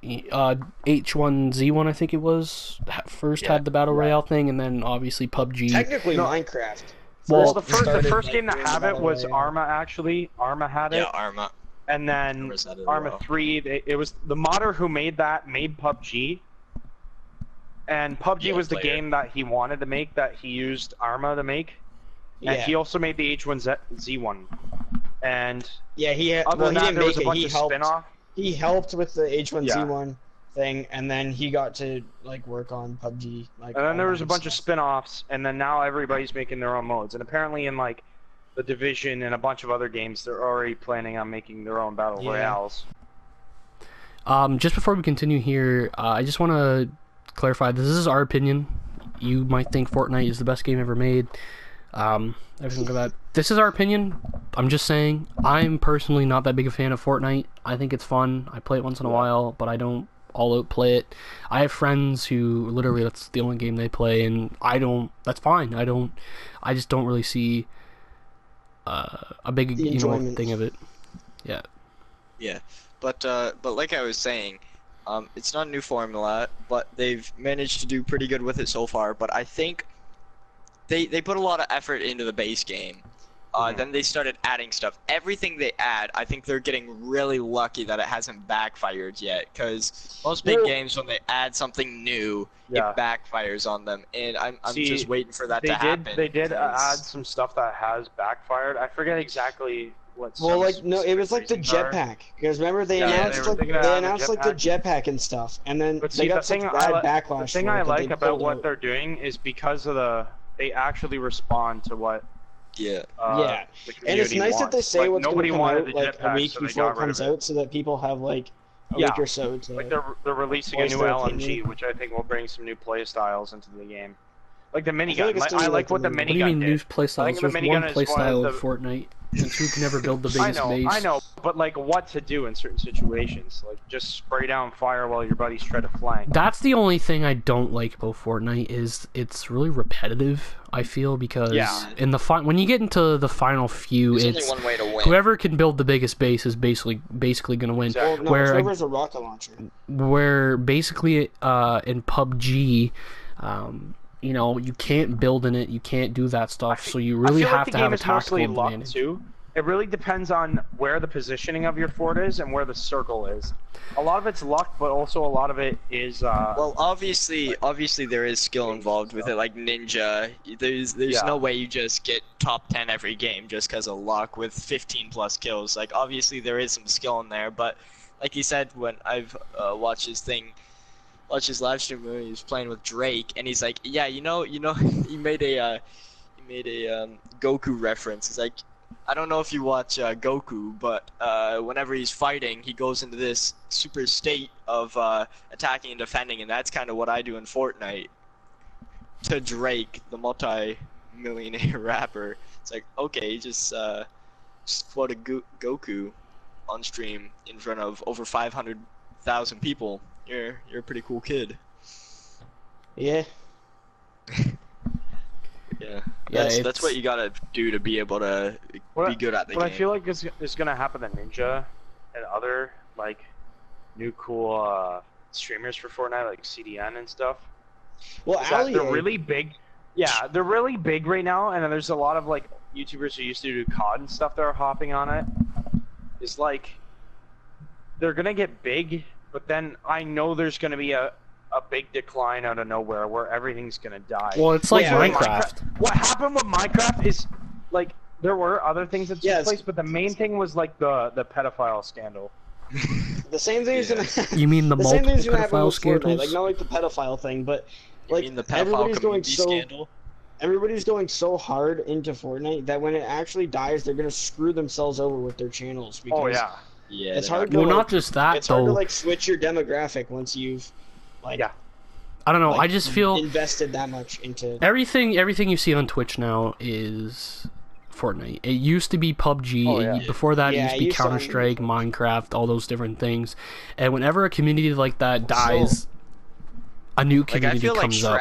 Speaker 1: H1Z1 I think it was first
Speaker 2: Yeah.
Speaker 1: had the battle royale thing, and then obviously PUBG.
Speaker 3: Technically,
Speaker 4: No.
Speaker 3: Minecraft.
Speaker 1: Well,
Speaker 4: The
Speaker 3: started,
Speaker 4: first
Speaker 3: like,
Speaker 4: game to
Speaker 3: doing
Speaker 4: have it
Speaker 3: battle
Speaker 4: was
Speaker 3: royale.
Speaker 4: Arma. Actually, Arma had it,
Speaker 2: Yeah, Arma.
Speaker 4: and then
Speaker 2: Arma's had it as
Speaker 4: Arma
Speaker 2: well.
Speaker 4: 3. It was the modder who made PUBG, and PUBG
Speaker 2: Yeah,
Speaker 4: was the
Speaker 2: player.
Speaker 4: game that he wanted to make, that he used Arma to make, and
Speaker 3: Yeah,
Speaker 4: he also made the H1Z1. And
Speaker 3: yeah, he had.
Speaker 4: other
Speaker 3: Well,
Speaker 4: than
Speaker 3: he
Speaker 4: that,
Speaker 3: didn't
Speaker 4: there was
Speaker 3: make
Speaker 4: a
Speaker 3: it.
Speaker 4: bunch
Speaker 3: He
Speaker 4: of
Speaker 3: helped.
Speaker 4: spin-off.
Speaker 3: He helped with the H1Z1 thing, and then he got to like work on PUBG. Like,
Speaker 4: And then there was a
Speaker 3: online
Speaker 4: bunch of
Speaker 3: stuff.
Speaker 4: spin-offs, and then now everybody's making their own modes. And apparently in like the Division and a bunch of other games, they're already planning on making their own battle
Speaker 3: Yeah.
Speaker 4: royales.
Speaker 1: Just before we continue here, I just want to clarify, this is our opinion. You might think Fortnite is the best game ever made. Everything like that. This is our opinion. I'm just saying, I'm personally not that big a fan of Fortnite. I think it's fun. I play it once in a while, but I don't all out play it. I have friends who literally that's the only game they play, and I don't. That's fine. I just don't really see a big
Speaker 3: The enjoyment.
Speaker 1: thing of it. Yeah.
Speaker 2: Yeah, but like I was saying, it's not a new formula, but they've managed to do pretty good with it so far. But I think they put a lot of effort into the base game. Then they started adding stuff. Everything they add, I think they're getting really lucky that it hasn't backfired yet. Because most big
Speaker 3: Well-
Speaker 2: games, when they add something new,
Speaker 4: Yeah.
Speaker 2: it backfires on them. And I'm
Speaker 4: See,
Speaker 2: just waiting for that
Speaker 4: They
Speaker 2: to
Speaker 4: did.
Speaker 2: happen.
Speaker 4: They did add
Speaker 2: because-
Speaker 4: some stuff that has backfired. I forget exactly what.
Speaker 3: Well,
Speaker 4: some
Speaker 3: like no, it was like the
Speaker 4: reasons are.
Speaker 3: jetpack. Because remember they
Speaker 4: Yeah,
Speaker 3: announced
Speaker 4: they were thinking of
Speaker 3: they
Speaker 4: adding the
Speaker 3: announced like the jetpack and stuff, and then
Speaker 4: But
Speaker 3: they
Speaker 4: see,
Speaker 3: got
Speaker 4: the
Speaker 3: such
Speaker 4: thing
Speaker 3: bad
Speaker 4: I
Speaker 3: backlash.
Speaker 4: the thing
Speaker 3: for it
Speaker 4: I
Speaker 3: that
Speaker 4: like
Speaker 3: they
Speaker 4: about
Speaker 3: pulled
Speaker 4: what
Speaker 3: out.
Speaker 4: they're doing is because of they actually respond to what
Speaker 2: Yeah.
Speaker 3: Yeah.
Speaker 4: the
Speaker 3: And it's
Speaker 4: community
Speaker 3: nice that
Speaker 4: wants.
Speaker 3: they say
Speaker 4: Like,
Speaker 3: what's going
Speaker 4: nobody
Speaker 3: to come
Speaker 4: wanted
Speaker 3: out
Speaker 4: the
Speaker 3: like a
Speaker 4: jetpack,
Speaker 3: week
Speaker 4: so they
Speaker 3: before
Speaker 4: got
Speaker 3: it
Speaker 4: rid
Speaker 3: comes
Speaker 4: of it.
Speaker 3: out, so that people have like a
Speaker 4: Yeah.
Speaker 3: week or so to.
Speaker 4: Like they're releasing a
Speaker 3: voice
Speaker 4: new
Speaker 3: their
Speaker 4: LMG,
Speaker 3: opinion.
Speaker 4: which I think will bring some new play styles into the game. Like the
Speaker 3: feel like
Speaker 4: minigun.
Speaker 3: it's
Speaker 4: Like,
Speaker 3: still
Speaker 4: I
Speaker 3: like
Speaker 4: like
Speaker 3: the
Speaker 4: what the
Speaker 3: minigun.
Speaker 1: What do you
Speaker 4: minigun
Speaker 1: mean new
Speaker 4: did.
Speaker 1: playstyles?
Speaker 4: think the
Speaker 1: There's
Speaker 4: minigun
Speaker 1: one
Speaker 4: is one
Speaker 1: playstyle
Speaker 4: of
Speaker 1: of
Speaker 4: the-
Speaker 1: Fortnite, and who can never build the
Speaker 4: I
Speaker 1: biggest base.
Speaker 4: know, but like what to do in certain situations, like just spray down fire while your buddies try to flank.
Speaker 1: That's the only thing I don't like about Fortnite is it's really repetitive. I feel because
Speaker 4: Yeah.
Speaker 1: in the when you get into the final few,
Speaker 2: There's
Speaker 1: it's
Speaker 2: only one way to win.
Speaker 1: whoever can build the biggest base is basically going to win.
Speaker 4: Exactly.
Speaker 3: Well, no,
Speaker 1: where
Speaker 3: Trevor's a rocket launcher.
Speaker 1: where basically in PUBG, you can't build in it, you can't do that stuff, so you really
Speaker 4: I feel
Speaker 1: have
Speaker 4: like
Speaker 1: to
Speaker 4: the
Speaker 1: have
Speaker 4: game
Speaker 1: a
Speaker 4: is mostly
Speaker 1: tactical
Speaker 4: luck
Speaker 1: advantage.
Speaker 4: too. it really depends on where the positioning of your fort is and where the circle is. A lot of it's luck, but also a lot of it is.
Speaker 2: Well, obviously there is skill involved with it. Like Ninja, there's no way you just get top 10 every game just because of luck with 15 plus kills. Like obviously there is some skill in there, but like he said, when I've watched his live stream when he was playing with Drake, and he's like, yeah, you know, he made a Goku reference. He's like, I don't know if you watch Goku, but whenever he's fighting, he goes into this super state of attacking and defending, and that's kind of what I do in Fortnite. To Drake, the multi-millionaire rapper, it's like, okay, just quote a Goku on stream in front of over 500,000 people. You're a pretty cool kid.
Speaker 3: Yeah.
Speaker 2: Yeah, that's what you gotta do to be able to be good at the game.
Speaker 4: What I feel like is gonna happen to Ninja and other like new cool streamers for Fortnite, like CDN and stuff.
Speaker 3: Well,
Speaker 4: they're really big. Yeah, they're really big right now, and there's a lot of like YouTubers who used to do COD and stuff that are hopping on it. It's like they're gonna get big, but then I know there's gonna be a big decline out of nowhere where everything's gonna die.
Speaker 1: Well, it's like Minecraft.
Speaker 4: What happened with Minecraft is like there were other things that took place, but the main thing was like the pedophile scandal.
Speaker 3: The same thing is gonna happen.
Speaker 1: You mean the multiple pedophile scandals?
Speaker 3: Like not like the pedophile thing, but like
Speaker 2: the pedophile
Speaker 3: scandal? Everybody's going so hard into Fortnite that when it actually dies, they're gonna screw themselves over with their channels. Because
Speaker 2: yeah.
Speaker 3: It's hard to
Speaker 1: not just that.
Speaker 3: It's hard to like switch your demographic once you've like. Yeah.
Speaker 1: I don't know.
Speaker 3: Like,
Speaker 1: I just feel
Speaker 3: invested that much into
Speaker 1: everything. Everything you see on Twitch now is Fortnite. It used to be PUBG. Before that, it used to be Counter-Strike, Minecraft, all those different things. And whenever a community like that dies, a new community comes up.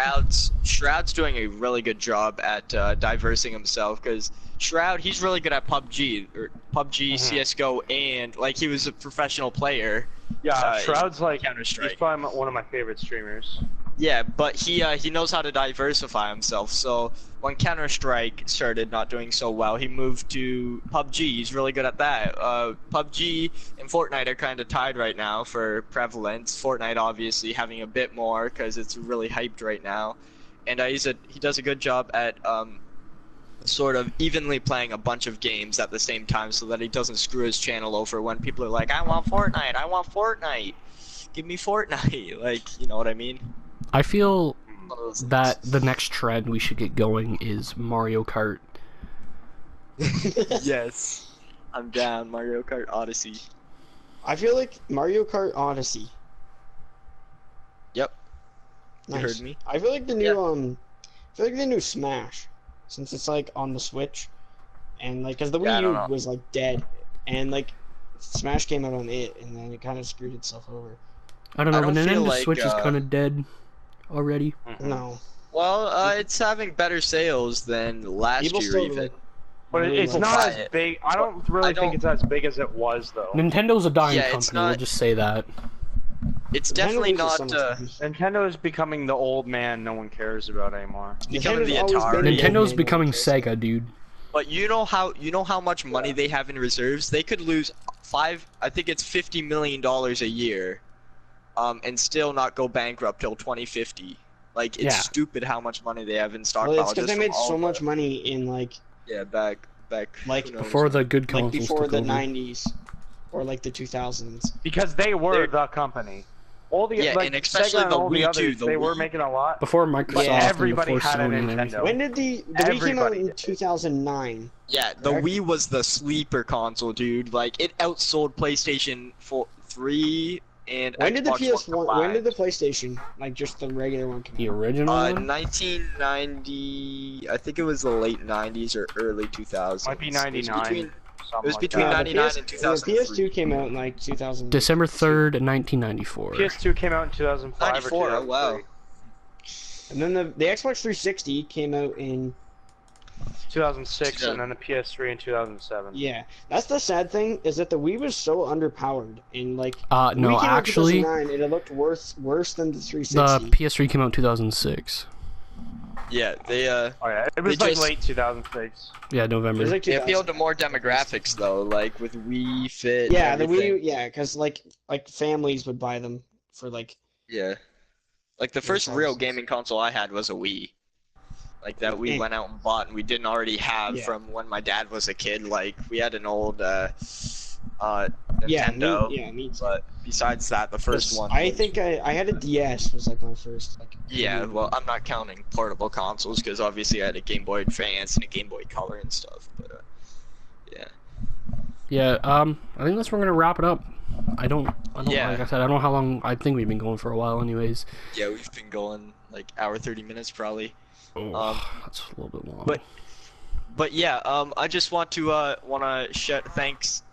Speaker 2: Shroud's doing a really good job at diversing himself, because Shroud, he's really good at PUBG, CS:GO, and like he was a professional player.
Speaker 4: Yeah, Shroud's like
Speaker 2: Counter-Strike.
Speaker 4: He's probably one of my favorite streamers.
Speaker 2: Yeah, but he knows how to diversify himself. So when Counter-Strike started not doing so well, he moved to PUBG. He's really good at that. PUBG and Fortnite are kind of tied right now for prevalence. Fortnite obviously having a bit more because it's really hyped right now, and he does a good job at sort of evenly playing a bunch of games at the same time, so that he doesn't screw his channel over when people are like, I want Fortnite, give me Fortnite. Like, you know what I mean?
Speaker 1: I feel that the next trend we should get going is Mario Kart.
Speaker 2: Yes, I'm down. Mario Kart Odyssey.
Speaker 3: I feel like Mario Kart Odyssey.
Speaker 2: Yep.
Speaker 3: Nice.
Speaker 2: You heard me.
Speaker 3: I feel like the new I feel like the new Smash, since it's like on the Switch, and like because the Wii U was like dead, and like Smash came out on it, and then it kind of screwed itself over.
Speaker 1: I don't know. The Nintendo Switch is kind of dead already.
Speaker 3: No.
Speaker 2: Well, it's having better sales than last year even.
Speaker 4: But it's not as big. I don't really think it's as big as it was, though.
Speaker 1: Nintendo's a dying company. We'll just say that.
Speaker 2: It's definitely not.
Speaker 4: Nintendo is becoming the old man no one cares about anymore.
Speaker 2: Becoming the Atari.
Speaker 1: Nintendo's becoming Sega, dude.
Speaker 2: But you know how much money they have in reserves? They could lose I think it's $50 million a year, and still not go bankrupt till 2050. Like, it's stupid how much money they have in stockpile.
Speaker 3: Well, it's because they made so much money in like.
Speaker 2: Yeah, back.
Speaker 3: Like
Speaker 1: before the good consoles.
Speaker 3: Like before the '90s, or like the 2000s.
Speaker 4: Because they were the company. All the and especially Sega the Wii too. They were making a lot
Speaker 1: before Microsoft.
Speaker 4: Everybody
Speaker 1: and before
Speaker 4: had a
Speaker 1: Sony
Speaker 4: Nintendo.
Speaker 3: When did the Wii came out in 2009?
Speaker 2: Yeah, the Wii was the sleeper console, dude. Like, it outsold PlayStation 3 and
Speaker 3: when did the
Speaker 2: Xbox
Speaker 3: PS1?
Speaker 2: One
Speaker 3: When did the PlayStation, like just the regular one, come out?
Speaker 1: The original one?
Speaker 2: 1990. I think it was the late 90s or early 2000s.
Speaker 4: Might be 99.
Speaker 2: It was between 99 and 2003.
Speaker 3: The PS2 came out in like 2000.
Speaker 1: December 3rd, 1994.
Speaker 4: PS2 came out in 2005
Speaker 2: 94,
Speaker 4: or 2003.
Speaker 2: oh wow.
Speaker 3: And then the Xbox 360 came out in
Speaker 4: 2006, and then the PS3 in 2007.
Speaker 3: Yeah, that's the sad thing, is that the Wii was so underpowered in like.
Speaker 1: No, actually,
Speaker 3: it looked worse than the 360.
Speaker 1: The PS3 came out in 2006.
Speaker 2: Yeah, they
Speaker 4: Oh yeah, it was
Speaker 2: They
Speaker 4: like
Speaker 2: just-
Speaker 4: late 2006.
Speaker 1: Yeah,
Speaker 3: It
Speaker 1: November.
Speaker 3: was like
Speaker 2: they
Speaker 3: 2000.
Speaker 2: appealed to more demographics though, like with Wii Fit.
Speaker 3: Yeah,
Speaker 2: and
Speaker 3: the
Speaker 2: everything.
Speaker 3: Wii. Yeah, because like families would buy them for like.
Speaker 2: Yeah. Like the first real
Speaker 3: thousands.
Speaker 2: gaming console I had was a Wii. Like that we
Speaker 3: Eh.
Speaker 2: went out and bought and we didn't already have
Speaker 3: Yeah.
Speaker 2: from when my dad was a kid. Like we had an old
Speaker 3: Yeah,
Speaker 2: Nintendo.
Speaker 3: me too.
Speaker 2: But besides that, the first one.
Speaker 3: I
Speaker 2: was-
Speaker 3: think I had a DS was like my first like.
Speaker 2: Yeah,
Speaker 3: gaming
Speaker 2: well,
Speaker 3: one.
Speaker 2: I'm not counting portable consoles because obviously I had a Game Boy Advance and a Game Boy Color and stuff. But yeah.
Speaker 1: Yeah, I think that's where we're gonna wrap it up. I don't
Speaker 2: Yeah.
Speaker 1: like I said, I don't know how long. I think we've been going for a while, anyways.
Speaker 2: Yeah, we've been going like hour 30 minutes probably.
Speaker 1: Oh, that's a little bit long.
Speaker 2: But yeah, I just want to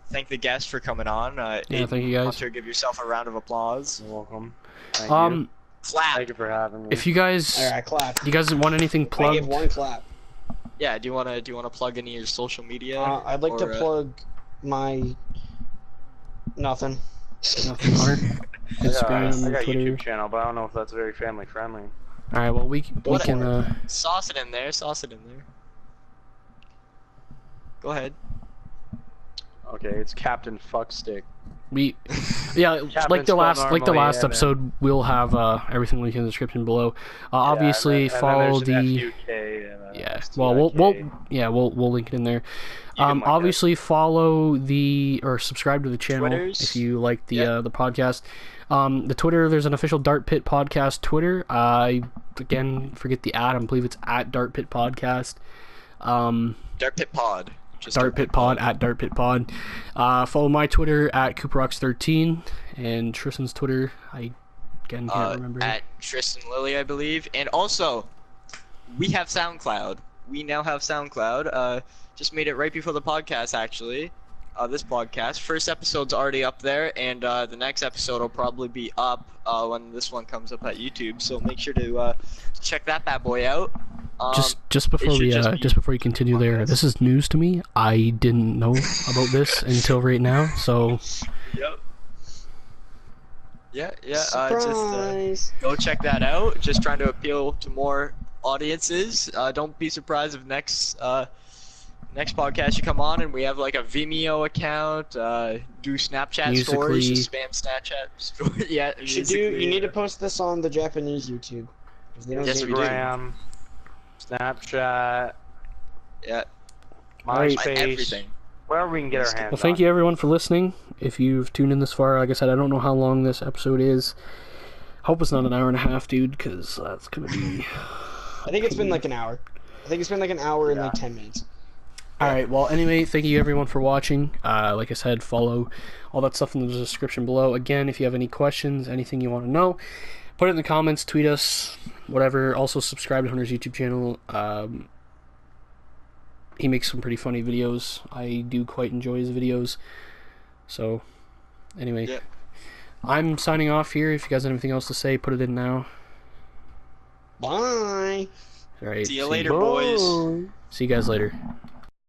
Speaker 2: thank the guests for coming on.
Speaker 1: yeah,
Speaker 2: Aidan,
Speaker 1: thank you guys.
Speaker 2: Hunter, give yourself a round of applause.
Speaker 4: You're welcome. Thank you.
Speaker 2: Clap.
Speaker 4: Thank you for having me.
Speaker 1: If you guys,
Speaker 3: All right, clap.
Speaker 1: you guys want anything
Speaker 3: I
Speaker 1: plugged?
Speaker 3: gave one clap.
Speaker 2: Yeah. Do you wanna plug any of your social media?
Speaker 3: I'd like to
Speaker 2: Or,
Speaker 3: plug my nothing.
Speaker 1: Nothing, Hunter.
Speaker 4: I got
Speaker 1: Instagram,
Speaker 4: a
Speaker 1: Twitter.
Speaker 4: YouTube channel, but I don't know if that's very family friendly.
Speaker 1: All right, well we
Speaker 2: What-
Speaker 1: can.
Speaker 2: Sauce it in there. Go ahead.
Speaker 4: Okay, it's Captain Fuckstick.
Speaker 1: Yeah, like the
Speaker 4: spelled
Speaker 1: last
Speaker 4: normally, and then-
Speaker 1: episode, we'll have everything linked in the description below. Obviously,
Speaker 4: and then
Speaker 1: follow
Speaker 4: there's an
Speaker 1: the.
Speaker 4: FUK and an
Speaker 1: Yeah,
Speaker 4: STIK.
Speaker 1: well, we'll link it in there.
Speaker 4: You can link that.
Speaker 1: Obviously, follow or subscribe to the channel
Speaker 2: Twitters.
Speaker 1: if you like the
Speaker 2: Yeah.
Speaker 1: the podcast. The Twitter, there's an official Dartpit podcast Twitter. I again forget the ad. I believe it's at Dartpit Podcast.
Speaker 2: Dartpit Pod. Just
Speaker 1: Dartpit Pod at Dartpit Pod. Follow my Twitter at CooperRox13 and Tristan's Twitter. I again can't remember.
Speaker 2: At Tristan Lilly, I believe. And also, we have SoundCloud. We now have SoundCloud. Just made it right before the podcast, actually. This podcast. First episode's already up there, and the next episode will probably be up when this one comes up at YouTube. So make sure to check that bad boy out.
Speaker 1: Just before
Speaker 2: should
Speaker 1: we
Speaker 2: just be-
Speaker 1: just before you continue there, this is news to me. I didn't know about this until right now. So
Speaker 2: Yep. Yeah.
Speaker 3: Surprise!
Speaker 2: Go check that out. Just trying to appeal to more audiences. Don't be surprised if next podcast you come on and we have like a Vimeo account. Do Snapchat stories,
Speaker 1: Musically.
Speaker 2: just spam Snapchat story. Yeah,
Speaker 3: You need to post this on the Japanese YouTube. 'Cause they don't
Speaker 2: Yes,
Speaker 3: get
Speaker 2: we do.
Speaker 4: Instagram, Snapchat,
Speaker 2: Yeah,
Speaker 4: MySpace,
Speaker 2: everything.
Speaker 4: wherever we can get our hands
Speaker 1: well, thank
Speaker 4: on.
Speaker 1: you everyone for listening. If you've tuned in this far, like I said, I don't know how long this episode is. Hope it's not an hour and a half, dude, because that's gonna be.
Speaker 3: I think it's been like an hour. I think it's been like an hour and like
Speaker 4: Yeah.
Speaker 3: 10 minutes.
Speaker 1: All right. Well, anyway, thank you everyone for watching. Like I said, follow all that stuff in the description below. Again, if you have any questions, anything you want to know, put it in the comments, tweet us, whatever. Also, subscribe to Hunter's YouTube channel. He makes some pretty funny videos. I do quite enjoy his videos. So, anyway,
Speaker 2: Yep.
Speaker 1: I'm signing off here. If you guys have anything else to say, put it in now.
Speaker 3: Bye!
Speaker 1: All right.
Speaker 2: See you later, boys.
Speaker 1: See you guys later.